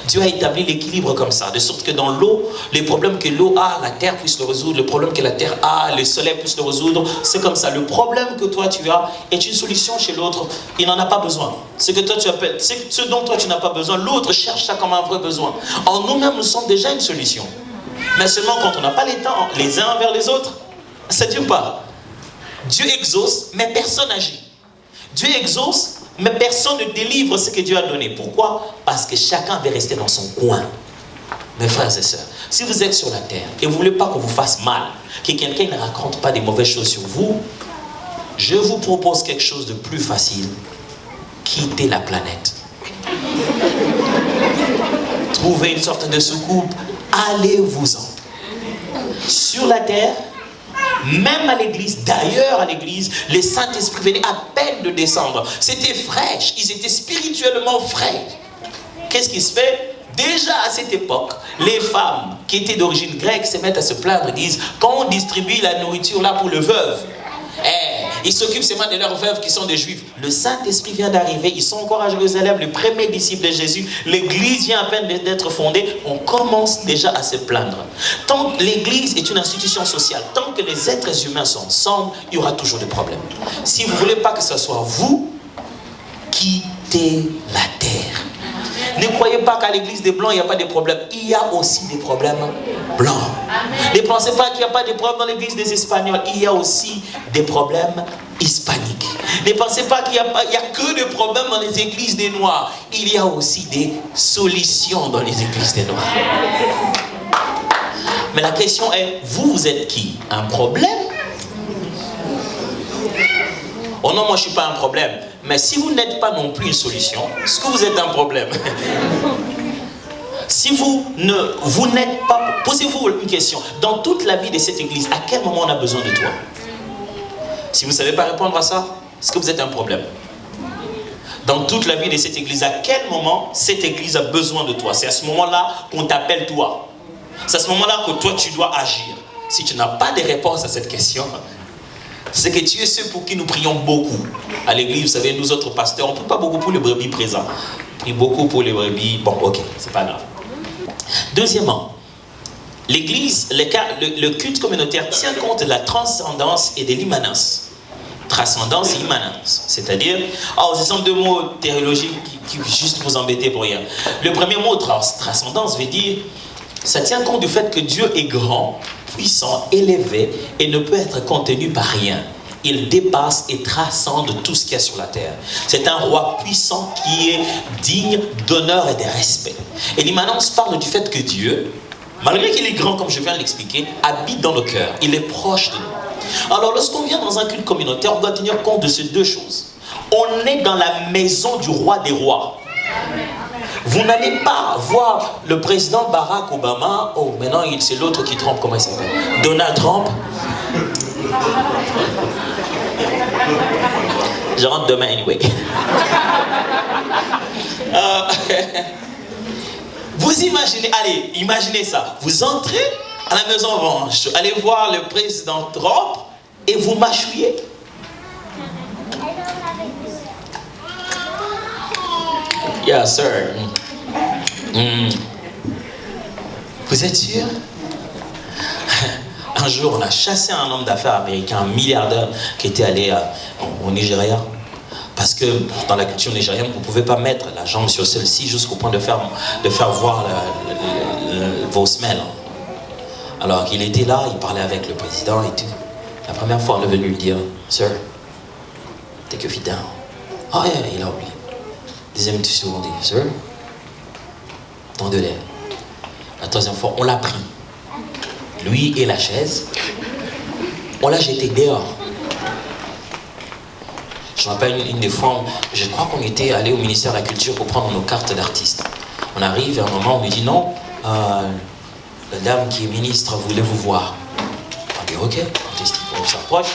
Dieu a établi l'équilibre comme ça, de sorte que dans l'eau, les problèmes que l'eau a, la terre puisse le résoudre, le problème que la terre a, le soleil puisse le résoudre, c'est comme ça. Le problème que toi tu as est une solution chez l'autre, il n'en a pas besoin. Ce que toi tu appelles, ce dont toi tu n'as pas besoin, l'autre cherche ça comme un vrai besoin. En nous-mêmes, nous sommes déjà une solution. Mais seulement quand on n'a pas les temps, les uns envers les autres, ça ne dure pas. Dieu exauce, mais personne n'agit. Dieu exauce, mais personne ne délivre ce que Dieu a donné. Pourquoi? Parce que chacun veut rester dans son coin. Mes frères et sœurs, si vous êtes sur la terre et vous ne voulez pas qu'on vous fasse mal, que quelqu'un ne raconte pas des mauvaises choses sur vous, je vous propose quelque chose de plus facile. Quittez la planète. Trouvez une sorte de soucoupe, allez-vous-en. Sur la terre, même à l'église, d'ailleurs à l'église, le Saint-Esprit venait à peine de descendre. C'était fraîche, ils étaient spirituellement frais. Qu'est-ce qui se fait? Déjà à cette époque, les femmes qui étaient d'origine grecque se mettent à se plaindre et disent, quand on distribue la nourriture là pour le veuve, ils s'occupent seulement de leurs veuves qui sont des juifs. Le Saint-Esprit vient d'arriver, ils sont encore à Jérusalem, le premier disciple de Jésus, l'église vient à peine d'être fondée, on commence déjà à se plaindre. Tant que l'église est une institution sociale, tant que les êtres humains sont ensemble, il y aura toujours des problèmes. Si vous ne voulez pas que ce soit vous, quittez la terre. Ne croyez pas qu'à l'église des Blancs, il n'y a pas de problèmes. Il y a aussi des problèmes blancs. Ne pensez pas qu'il n'y a pas de problèmes dans l'église des Espagnols. Il y a aussi des problèmes hispaniques. Ne pensez pas qu'il n'y a que des problèmes dans les églises des Noirs. Il y a aussi des solutions dans les églises des Noirs. Mais la question est, vous êtes qui? Un problème? Oh non, moi je ne suis pas un problème. Mais si vous n'êtes pas non plus une solution, est-ce que vous êtes un problème? Si vous n'êtes pas... Posez-vous une question. Dans toute la vie de cette église, à quel moment on a besoin de toi? Si vous ne savez pas répondre à ça, est-ce que vous êtes un problème? Dans toute la vie de cette église, à quel moment cette église a besoin de toi? C'est à ce moment-là qu'on t'appelle toi. C'est à ce moment-là que toi tu dois agir. Si tu n'as pas de réponse à cette question, c'est que tu es ceux pour qui nous prions beaucoup. À l'église, vous savez, nous autres pasteurs, on ne prie pas beaucoup pour les brebis présents. On prie beaucoup pour les brebis. Bon, ok, c'est pas grave. Deuxièmement, l'église, le culte communautaire tient compte de la transcendance et de l'immanence. Transcendance et immanence. C'est-à-dire, ce sont deux mots théologiques qui juste vous embêter pour rien. Le premier mot, transcendance, veut dire, ça tient compte du fait que Dieu est grand, puissant, élevé et ne peut être contenu par rien. Il dépasse et transcende tout ce qu'il y a sur la terre. C'est un roi puissant qui est digne d'honneur et de respect. Et l'immanence parle du fait que Dieu, malgré qu'il est grand comme je viens de l'expliquer, habite dans nos cœurs. Il est proche de nous. Alors lorsqu'on vient dans un culte communautaire, on doit tenir compte de ces deux choses. On est dans la maison du roi des rois. Vous n'allez pas voir le président Barack Obama. Oh, maintenant c'est l'autre qui trompe. Comment il s'appelle? Donald Trump. Je rentre demain anyway. Vous imaginez, allez, imaginez ça. Vous entrez à la Maison Blanche, allez voir le président Trump et vous mâchouillez. Yes, sir. Vous êtes sûr? Un jour, on a chassé un homme d'affaires américain, un milliardaire qui était allé au Nigeria. Parce que dans la culture nigérienne, vous ne pouvez pas mettre la jambe sur celle-ci jusqu'au point de faire voir vos semelles. Alors qu'il était là, il parlait avec le président et tout. La première fois, on est venu lui dire, Sir, take your feet down. Ah, yeah, il a oublié. Deuxième seconde, il dit, Sir, tendez-les. La troisième fois, on l'a pris. Lui et la chaise, on l'a jeté dehors. Je me rappelle une des fois, je crois qu'on était allé au ministère de la Culture pour prendre nos cartes d'artistes. On arrive et à un moment, on nous dit non, la dame qui est ministre voulait vous voir. On dit ok, on s'approche.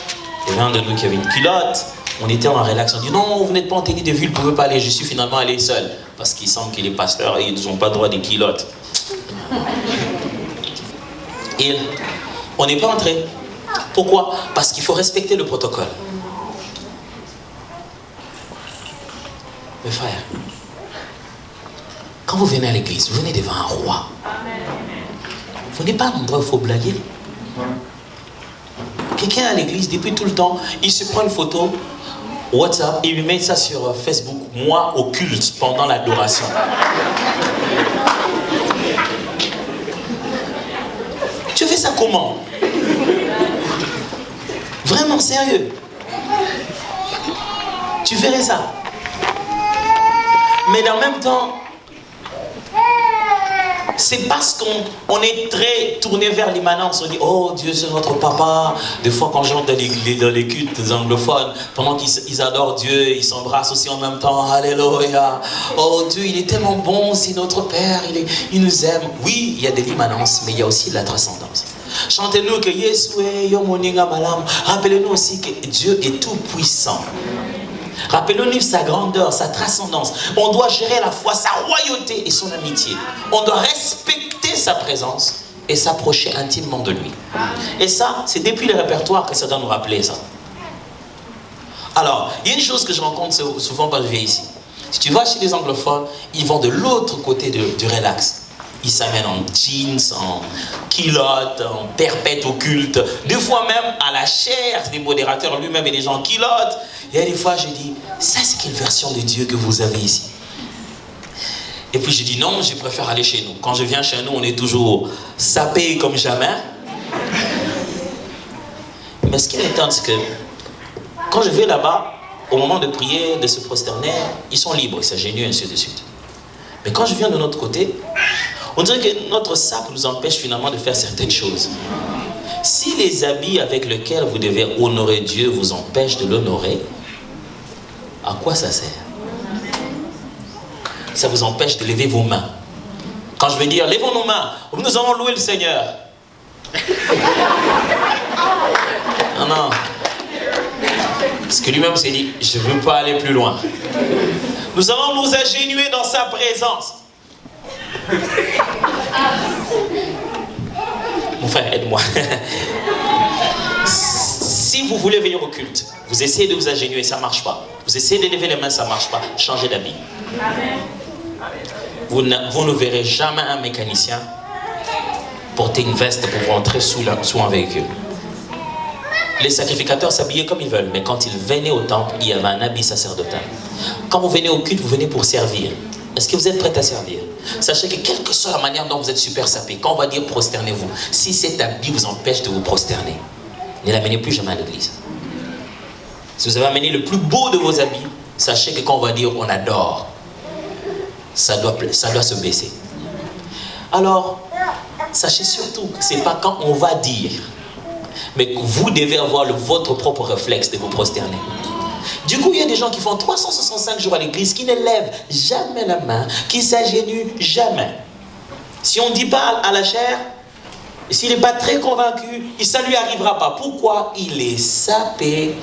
Il y avait un de nous qui avait une culotte. On était en relax, on dit non, vous n'êtes pas en tenue de vue, vous ne pouvez pas aller, je suis finalement allé seul. Parce qu'il semble qu'il est pasteur et ils n'ont pas droit des culottes. Et on n'est pas entré. Pourquoi? Parce qu'il faut respecter le protocole. Mes frères, Quand vous venez à l'église, vous venez devant un roi. Vous n'êtes pas un endroit où il faut blaguer. Quelqu'un à l'église, depuis tout le temps, il se prend une photo, WhatsApp, et il met ça sur Facebook, moi au culte pendant l'adoration. Tu fais ça comment? Vraiment sérieux? Tu ferais ça? Mais dans le même temps, c'est parce qu'on est très tourné vers l'immanence. On dit, oh Dieu c'est notre papa. Des fois quand j'entre dans les cultes des anglophones, pendant qu'ils adorent Dieu, ils s'embrassent aussi en même temps. Alléluia. Oh Dieu il est tellement bon, c'est notre Père, il nous aime. Oui, il y a de l'immanence, mais il y a aussi de la transcendance. Chantez-nous que Yeshua Yomoninga Malam. Rappelez-nous aussi que Dieu est tout puissant. Rappelons-nous sa grandeur, sa transcendance. On doit gérer à la fois sa royauté et son amitié. On doit respecter sa présence et s'approcher intimement de lui. Et ça, c'est depuis le répertoire que ça doit nous rappeler ça. Alors, il y a une chose que je rencontre souvent quand je viens ici. Si tu vas chez les anglophones, ils vont de l'autre côté du relax. Ils s'amènent en jeans, en culottes, en perpète occulte. Des fois même à la chair des modérateurs lui-même et des gens en culottes. Et des fois je dis, ça c'est quelle version de Dieu que vous avez ici? Et puis je dis non, je préfère aller chez nous. Quand je viens chez nous, on est toujours sapé comme jamais. Mais ce qui m'étonne, c'est que quand je vais là-bas, au moment de prier, de se prosterner, ils sont libres, ils s'agenouillent, ainsi de suite. Mais quand je viens de notre côté, on dirait que notre sac nous empêche finalement de faire certaines choses. Si les habits avec lesquels vous devez honorer Dieu vous empêchent de l'honorer, à quoi ça sert? Ça vous empêche de lever vos mains. Quand je veux dire, levons nos mains, nous allons louer le Seigneur. Non, non. Parce que lui-même s'est dit, je ne veux pas aller plus loin. Nous allons nous agenouiller dans sa présence. Mon frère, aide-moi. Si vous voulez venir au culte, vous essayez de vous agenouiller, ça ne marche pas. Vous essayez de lever les mains, ça ne marche pas. Changez d'habit. Vous ne verrez jamais un mécanicien porter une veste pour rentrer sous un véhicule. Les sacrificateurs s'habillaient comme ils veulent, mais quand ils venaient au temple, il y avait un habit sacerdotal. Quand vous venez au culte, vous venez pour servir. Est-ce que vous êtes prêts à servir? Sachez que quelle que soit la manière dont vous êtes super sapé, quand on va dire prosternez-vous, si cet habit vous empêche de vous prosterner, ne l'amenez plus jamais à l'église. Si vous avez amené le plus beau de vos habits, sachez que quand on va dire on adore, ça doit se baisser. Alors, sachez surtout que ce n'est pas quand on va dire, mais que vous devez avoir votre propre réflexe de vous prosterner. Du coup, il y a des gens qui font 365 jours à l'église, qui ne lèvent jamais la main, qui s'agenouillent jamais. Si on ne dit pas à la chair, s'il n'est pas très convaincu, ça ne lui arrivera pas. Pourquoi? Il est sapé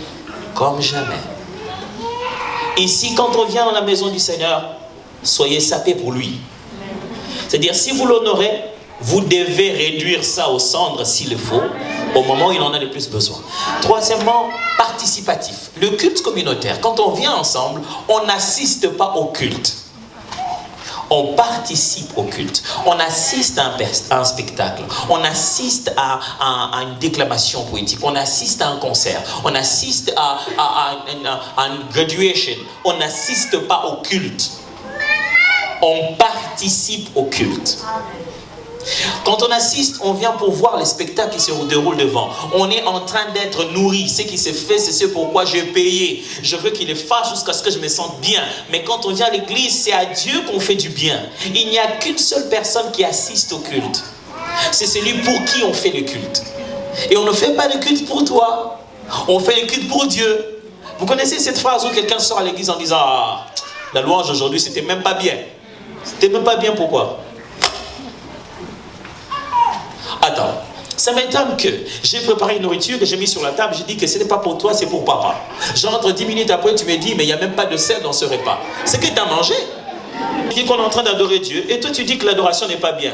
comme jamais. Ici, quand on vient dans la maison du Seigneur, soyez sapé pour lui. C'est-à-dire, si vous l'honorez, vous devez réduire ça aux cendres s'il le faut, au moment où il en a le plus besoin. Troisièmement, participatif. Le culte communautaire, quand on vient ensemble, on n'assiste pas au culte. On participe au culte. On assiste à un spectacle. On assiste à une déclamation poétique. On assiste à un concert. On assiste à une graduation. On n'assiste pas au culte. On participe au culte. Quand on assiste, on vient pour voir les spectacles qui se déroulent devant. On est en train d'être nourri. Ce qui se fait, c'est ce pourquoi j'ai payé. Je veux qu'il le fasse jusqu'à ce que je me sente bien. Mais quand on vient à l'église, c'est à Dieu qu'on fait du bien. Il n'y a qu'une seule personne qui assiste au culte. C'est celui pour qui on fait le culte. Et on ne fait pas le culte pour toi. On fait le culte pour Dieu. Vous connaissez cette phrase où quelqu'un sort à l'église en disant « Ah, la louange aujourd'hui, c'était même pas bien. » C'était même pas bien, pourquoi? Attends, ça m'étonne que j'ai préparé une nourriture que j'ai mis sur la table, j'ai dit que ce n'est pas pour toi, c'est pour papa. J'entre 10 minutes après, tu me dis, mais il n'y a même pas de sel dans ce repas. C'est que tu as mangé. Tu dis qu'on est en train d'adorer Dieu, et toi tu dis que l'adoration n'est pas bien.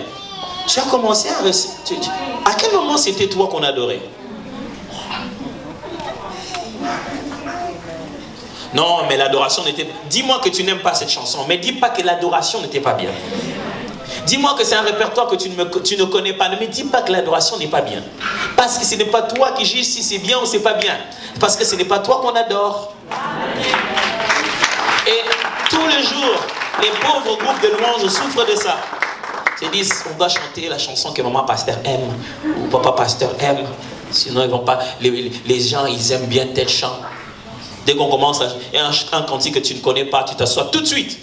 Tu as commencé à... À quel moment c'était toi qu'on adorait? Non, mais l'adoration n'était... Dis-moi que tu n'aimes pas cette chanson, mais dis pas que l'adoration n'était pas bien. Dis-moi que c'est un répertoire que tu ne connais pas, mais dis pas que l'adoration n'est pas bien. Parce que ce n'est pas toi qui juges si c'est bien ou c'est pas bien. Parce que ce n'est pas toi qu'on adore. Et tous les jours, les pauvres groupes de louanges souffrent de ça. Ils se disent, on doit chanter la chanson que maman pasteur aime, ou papa pasteur aime. Sinon, ils vont pas. Les gens, ils aiment bien tel chant. Dès qu'on commence un cantique que tu ne connais pas, tu t'assois tout de suite.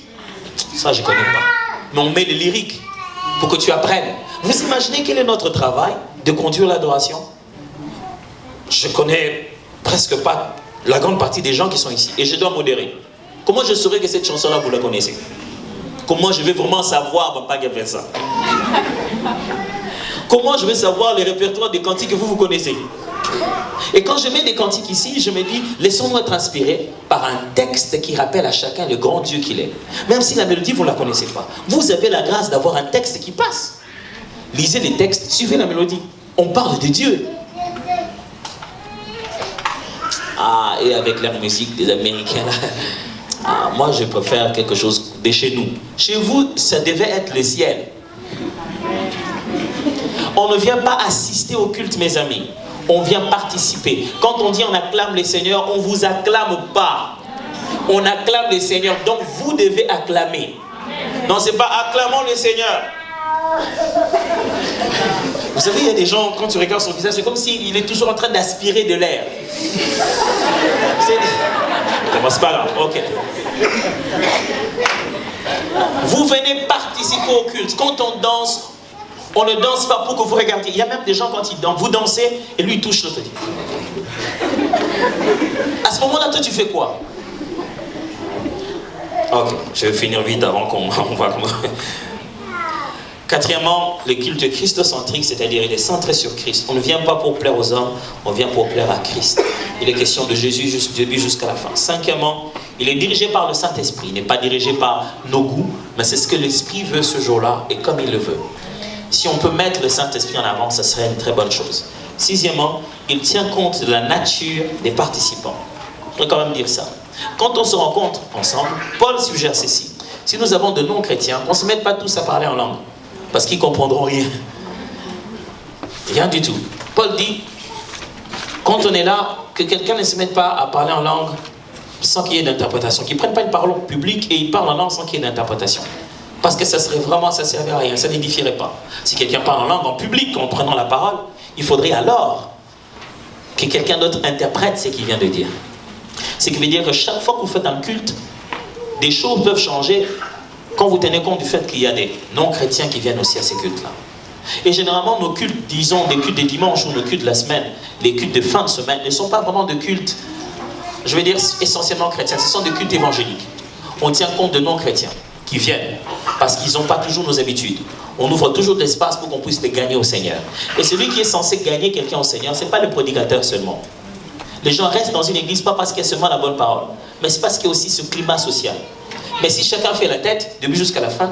Ça, je ne connais pas. Mais on met les lyriques pour que tu apprennes. Vous imaginez quel est notre travail de conduire l'adoration? Je connais presque pas la grande partie des gens qui sont ici. Et je dois modérer. Comment je saurais que cette chanson-là, vous la connaissez? Comment je vais vraiment savoir, papa qui a fait ça? Comment je vais savoir les répertoires des cantiques que vous connaissez? Et quand je mets des cantiques ici, je me dis, laissons-nous être inspirés par un texte qui rappelle à chacun le grand Dieu qu'il est. Même si la mélodie, vous ne la connaissez pas. Vous avez la grâce d'avoir un texte qui passe. Lisez les textes, suivez la mélodie. On parle de Dieu. Ah, et avec la musique des Américains, là, ah, moi je préfère quelque chose de chez nous. Chez vous, ça devait être le ciel. On ne vient pas assister au culte, mes amis. On vient participer. Quand on dit on acclame les seigneurs, on ne vous acclame pas. On acclame les seigneurs, donc vous devez acclamer. Non, c'est pas acclamons les seigneurs. Vous savez, il y a des gens, quand tu regardes son visage, c'est comme s'il est toujours en train d'aspirer de l'air. C'est pas grave, ok. Vous venez participer au culte. Quand on danse, on ne danse pas pour que vous regardiez. Il y a même des gens, quand ils dansent, vous dansez et lui il touche l'autre. À ce moment-là, toi tu fais quoi? Ok, je vais finir vite avant qu'on va... Quatrièmement, le culte christocentrique, c'est-à-dire il est centré sur Christ. On ne vient pas pour plaire aux hommes, on vient pour plaire à Christ. Il est question de Jésus du début jusqu'à la fin. Cinquièmement, il est dirigé par le Saint-Esprit. Il n'est pas dirigé par nos goûts, mais c'est ce que l'Esprit veut ce jour-là et comme il le veut. Si on peut mettre le Saint-Esprit en avant, ça serait une très bonne chose. Sixièmement, il tient compte de la nature des participants. Je voudrais quand même dire ça. Quand on se rencontre ensemble, Paul suggère ceci. Si nous avons de non-chrétiens, on ne se mette pas tous à parler en langue. Parce qu'ils ne comprendront rien. Rien du tout. Paul dit, quand on est là, que quelqu'un ne se mette pas à parler en langue sans qu'il y ait d'interprétation. Qu'il ne prenne pas une parole publique et il parle en langue sans qu'il y ait d'interprétation. Parce que ça serait vraiment, ça ne servirait à rien, ça n'édifierait pas. Si quelqu'un parle en langue en public en prenant la parole, il faudrait alors que quelqu'un d'autre interprète ce qu'il vient de dire. Ce qui veut dire que chaque fois que vous faites un culte, des choses peuvent changer quand vous tenez compte du fait qu'il y a des non-chrétiens qui viennent aussi à ces cultes-là. Et généralement, nos cultes, disons, des cultes de dimanche ou nos cultes de la semaine, les cultes de fin de semaine, ne sont pas vraiment de cultes, je vais dire, essentiellement chrétiens. Ce sont des cultes évangéliques. On tient compte de non-chrétiens qui viennent parce qu'ils n'ont pas toujours nos habitudes. On ouvre toujours de l'espace pour qu'on puisse les gagner au Seigneur. Et celui qui est censé gagner quelqu'un au Seigneur, ce n'est pas le prédicateur seulement. Les gens restent dans une église pas parce qu'il y a seulement la bonne parole, mais c'est parce qu'il y a aussi ce climat social. Mais si chacun fait la tête, début jusqu'à la fin,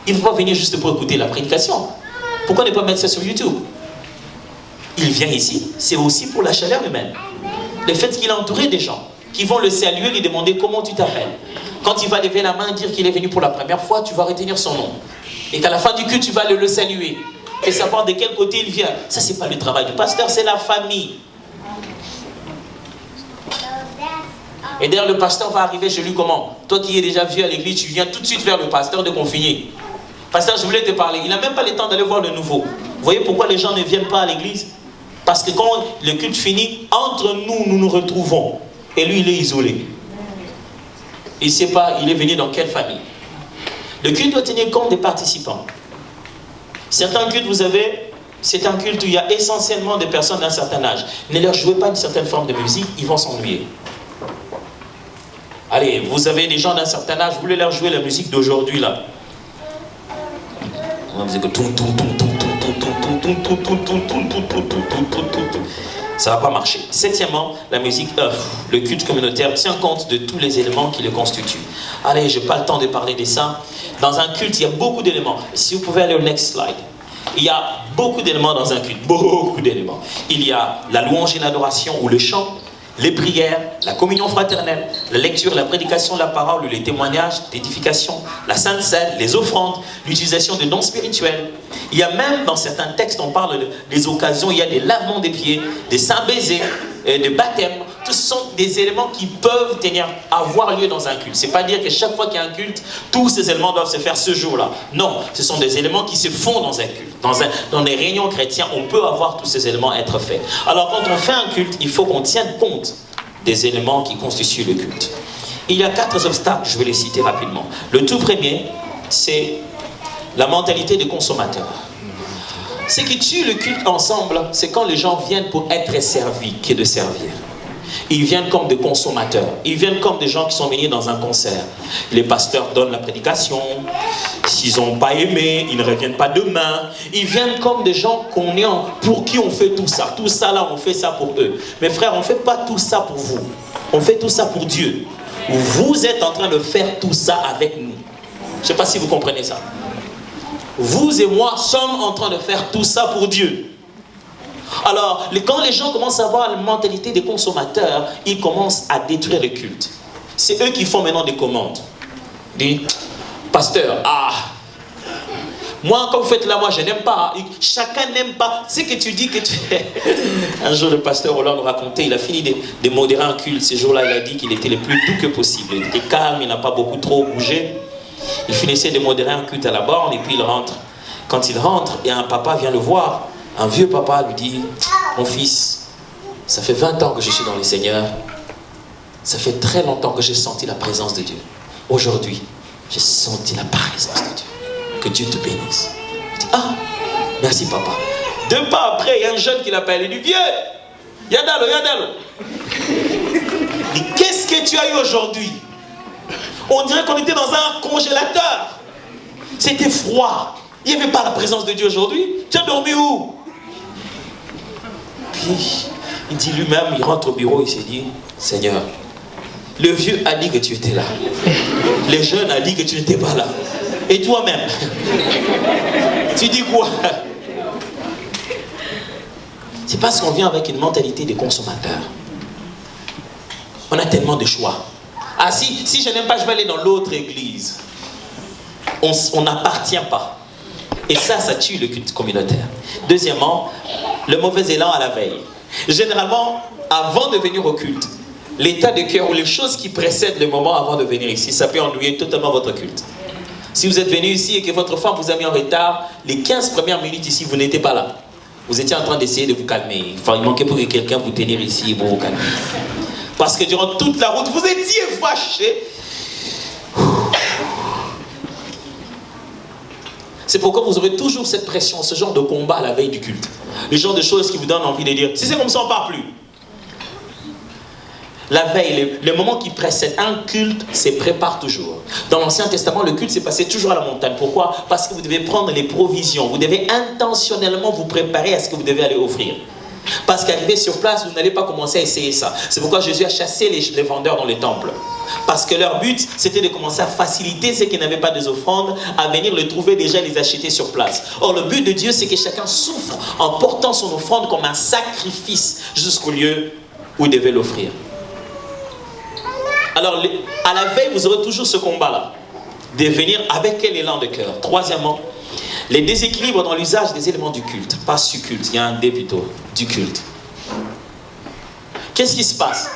il ne faut pas venir juste pour écouter la prédication. Pourquoi ne pas mettre ça sur YouTube? Il vient ici, c'est aussi pour la chaleur humaine. Le fait qu'il est entouré des gens qui vont le saluer, lui demander comment tu t'appelles. Quand il va lever la main et dire qu'il est venu pour la première fois, tu vas retenir son nom. Et qu'à la fin du culte, tu vas le saluer. Et savoir de quel côté il vient. Ça, c'est pas le travail du pasteur, c'est la famille. Et d'ailleurs, le pasteur va arriver chez lui comment? Toi qui es déjà vieux à l'église, tu viens tout de suite vers le pasteur de confier. Pasteur, je voulais te parler. Il n'a même pas le temps d'aller voir le nouveau. Vous voyez pourquoi les gens ne viennent pas à l'église? Parce que quand le culte finit, entre nous, nous nous retrouvons. Et lui, il est isolé. Il ne sait pas, il est venu dans quelle famille. Le culte doit tenir compte des participants. Certains cultes, vous avez, c'est un culte où il y a essentiellement des personnes d'un certain âge. Ne leur jouez pas une certaine forme de musique, ils vont s'ennuyer. Allez, vous avez des gens d'un certain âge, vous voulez leur jouer la musique d'aujourd'hui là. Ça ne va pas marcher. Septièmement, la musique, le culte communautaire tient compte de tous les éléments qui le constituent. Allez, je n'ai pas le temps de parler de ça. Dans un culte, il y a beaucoup d'éléments. Si vous pouvez aller au next slide. Il y a beaucoup d'éléments dans un culte, beaucoup d'éléments. Il y a la louange et l'adoration ou le chant. les prières, la communion fraternelle, la lecture, la prédication de la parole, les témoignages d'édification, la sainte seine, les offrandes, l'utilisation de dons spirituels. Il y a même dans certains textes, on parle des occasions, il y a des lavements des pieds, des saints baisers, des baptêmes. Tout ce sont des éléments qui peuvent avoir lieu dans un culte. C'est pas dire que chaque fois qu'il y a un culte, tous ces éléments doivent se faire ce jour-là. Non, ce sont des éléments qui se font dans un culte. Dans les réunions chrétiennes, on peut avoir tous ces éléments être faits. Alors quand on fait un culte, il faut qu'on tienne compte des éléments qui constituent le culte. Il y a 4 obstacles, je vais les citer rapidement. Le tout premier, c'est la mentalité des consommateurs. Ce qui tue le culte ensemble, c'est quand les gens viennent pour être servis que de servir. Ils viennent comme des consommateurs. Ils viennent comme des gens qui sont venus dans un concert. Les pasteurs donnent la prédication. S'ils n'ont pas aimé, ils ne reviennent pas demain. Ils viennent comme des gens pour qui on fait tout ça. Tout ça là, on fait ça pour eux. Mais frères, on ne fait pas tout ça pour vous. On fait tout ça pour Dieu. Vous êtes en train de faire tout ça avec nous. Je ne sais pas si vous comprenez ça. Vous et moi sommes en train de faire tout ça pour Dieu. Alors, quand les gens commencent à avoir la mentalité des consommateurs, ils commencent à détruire le culte. C'est eux qui font maintenant des commandes. Des pasteurs, moi, quand vous faites là, moi, je n'aime pas. Chacun n'aime pas. C'est que tu dis que tu... Un jour, le pasteur Hollande nous racontait, il a fini de modérer un culte. Ce jour-là, il a dit qu'il était le plus doux que possible. Il était calme, il n'a pas beaucoup trop bougé. Il finissait de modérer un culte à la borne et puis il rentre. Quand il rentre, et un papa vient le voir. Un vieux papa lui dit, mon fils, ça fait 20 ans que je suis dans le Seigneur. Ça fait très longtemps que j'ai senti la présence de Dieu. Aujourd'hui, j'ai senti la présence de Dieu. Que Dieu te bénisse. Il dit, merci papa. 2 pas après, il y a un jeune qui l'appelle. Il dit, vieux, Yadalo. Il dit, qu'est-ce que tu as eu aujourd'hui? On dirait qu'on était dans un congélateur. C'était froid. Il n'y avait pas la présence de Dieu aujourd'hui. Tu as dormi où? Puis, il dit lui-même, il rentre au bureau, il s'est dit, Seigneur, le vieux a dit que tu étais là. Le jeune a dit que tu n'étais pas là. Et toi-même, tu dis quoi? C'est parce qu'on vient avec une mentalité des consommateurs. On a tellement de choix. Si je n'aime pas, je vais aller dans l'autre église. On n'appartient pas. Et ça tue le culte communautaire. Deuxièmement, le mauvais élan à la veille. Généralement, avant de venir au culte, l'état de cœur ou les choses qui précèdent le moment avant de venir ici, ça peut ennuyer totalement votre culte. Si vous êtes venu ici et que votre femme vous a mis en retard, les 15 premières minutes ici, vous n'étiez pas là. Vous étiez en train d'essayer de vous calmer. Enfin, il manquait pour que quelqu'un vous tenir ici pour vous calmer. Parce que durant toute la route, vous étiez fâché. C'est pourquoi vous aurez toujours cette pression, ce genre de combat à la veille du culte. Le genre de choses qui vous donnent envie de dire, si c'est comme ça, on ne part plus. La veille, le moment qui précède un culte, se prépare toujours. Dans l'Ancien Testament, le culte s'est passé toujours à la montagne. Pourquoi? Parce que vous devez prendre les provisions. Vous devez intentionnellement vous préparer à ce que vous devez aller offrir. Parce qu'arrivé sur place, vous n'allez pas commencer à essayer ça. C'est pourquoi Jésus a chassé les vendeurs dans les temples. Parce que leur but, c'était de commencer à faciliter ceux qui n'avaient pas des offrandes, à venir le trouver déjà et les acheter sur place. Or, le but de Dieu, c'est que chacun souffre en portant son offrande comme un sacrifice jusqu'au lieu où il devait l'offrir. Alors, à la veille, vous aurez toujours ce combat-là. De venir avec quel élan de cœur. Troisièmement, les déséquilibres dans l'usage des éléments du culte. Pas du culte, il y a un D plutôt, du culte. Qu'est-ce qui se passe?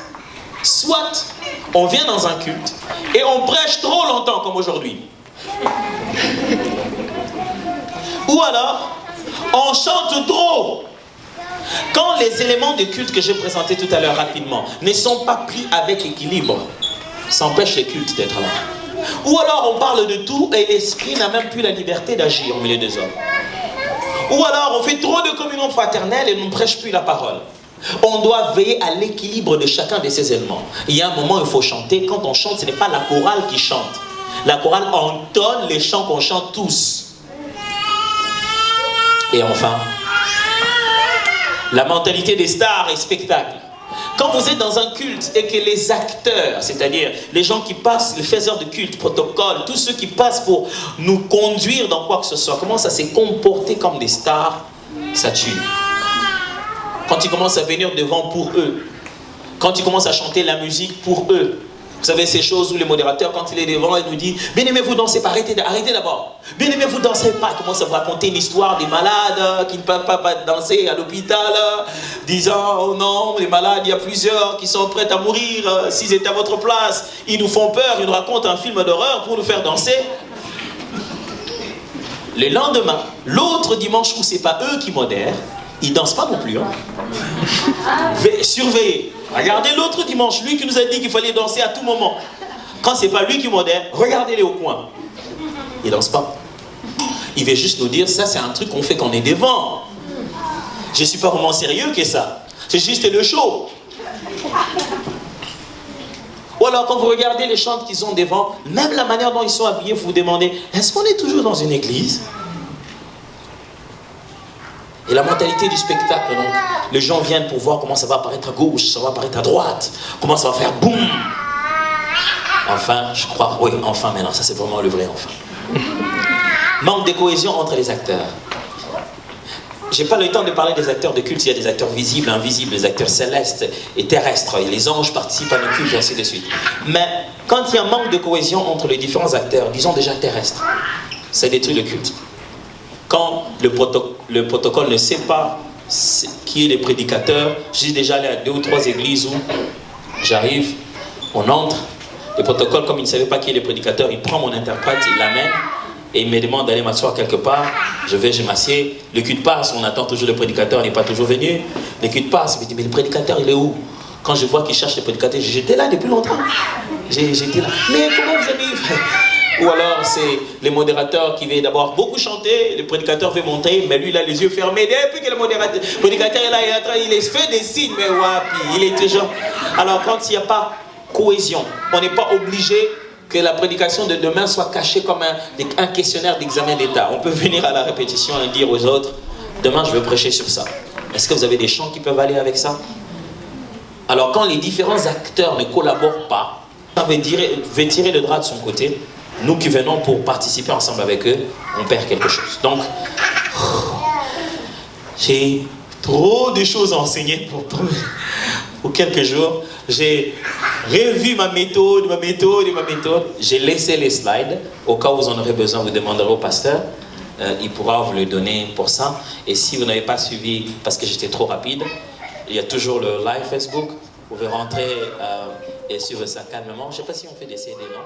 Soit on vient dans un culte et on prêche trop longtemps comme aujourd'hui. Ou alors, on chante trop. Quand les éléments de culte que j'ai présentés tout à l'heure rapidement ne sont pas pris avec équilibre, ça empêche les cultes d'être là. Ou alors on parle de tout et l'esprit n'a même plus la liberté d'agir au milieu des hommes. Ou alors on fait trop de communion fraternelle et on ne prêche plus la parole. On doit veiller à l'équilibre de chacun de ces éléments. Il y a un moment où il faut chanter. Quand on chante, ce n'est pas la chorale qui chante. La chorale entonne les chants qu'on chante tous. Et enfin, la mentalité des stars et spectacles. Quand vous êtes dans un culte et que les acteurs, c'est-à-dire les gens qui passent, les faiseurs de culte, protocole, tous ceux qui passent pour nous conduire dans quoi que ce soit, commencent à se comporter comme des stars, ça tue. Quand ils commencent à venir devant pour eux, Quand tu commences à chanter la musique pour eux, vous savez ces choses où le modérateur, quand il est devant, il nous dit « Bien aimez vous danser pas, arrêtez d'abord. Bien aimez vous danser pas. » Il commence à vous raconter une histoire des malades qui ne peuvent pas danser à l'hôpital, disant « Oh non, les malades, il y a plusieurs qui sont prêts à mourir. S'ils étaient à votre place, ils nous font peur. Ils nous racontent un film d'horreur pour nous faire danser. » Le lendemain, l'autre dimanche où c'est pas eux qui modèrent, ils dansent pas non plus. Hein. Surveillez. Regardez l'autre dimanche, lui qui nous a dit qu'il fallait danser à tout moment. Quand c'est pas lui qui modère, regardez-les au coin. Il danse pas. Il veut juste nous dire, ça c'est un truc qu'on fait quand on est devant. Je suis pas vraiment sérieux que ça. C'est juste le show. Ou alors quand vous regardez les chants qu'ils ont devant, même la manière dont ils sont habillés, vous vous demandez, est-ce qu'on est toujours dans une église? Et la mentalité du spectacle, donc, les gens viennent pour voir comment ça va apparaître à gauche, ça va apparaître à droite, comment ça va faire boum. Enfin, je crois, oui, enfin maintenant, ça c'est vraiment le vrai enfin. Manque de cohésion entre les acteurs. J'ai pas le temps de parler des acteurs de culte, il y a des acteurs visibles, invisibles, des acteurs célestes et terrestres, et les anges participent à nos cultes et ainsi de suite. Mais quand il y a un manque de cohésion entre les différents acteurs, disons déjà terrestres, ça détruit le culte. Quand le protocole ne sait pas qui est le prédicateur, je suis déjà allé à 2 ou 3 églises où j'arrive, on entre, le protocole, comme il ne savait pas qui est le prédicateur, il prend mon interprète, il l'amène, et il me demande d'aller m'asseoir quelque part. Je m'assieds, le culte passe, on attend toujours le prédicateur, il n'est pas toujours venu. Le culte passe, il me dit, mais le prédicateur, il est où? Quand je vois qu'il cherche le prédicateur, j'étais là depuis longtemps. J'étais là, mais comment vous avez... Ou alors c'est les modérateurs qui veulent d'abord beaucoup chanter, le prédicateur veut monter, mais lui il a les yeux fermés. Depuis que le prédicateur est là, il fait des signes, mais wapi, il est toujours... Alors quand il n'y a pas cohésion, on n'est pas obligé que la prédication de demain soit cachée comme un questionnaire d'examen d'État. On peut venir à la répétition et dire aux autres, demain je vais prêcher sur ça. Est-ce que vous avez des chants qui peuvent aller avec ça? Alors quand les différents acteurs ne collaborent pas, on veut tirer le drap de son côté. Nous qui venons pour participer ensemble avec eux, on perd quelque chose. Donc, j'ai trop de choses à enseigner pour quelques jours. J'ai revu ma méthode. J'ai laissé les slides. Au cas où vous en aurez besoin, vous demanderez au pasteur. Il pourra vous le donner pour ça. Et si vous n'avez pas suivi, parce que j'étais trop rapide, il y a toujours le live Facebook. Vous pouvez rentrer et suivre ça calmement. Je ne sais pas si on fait des CD, non?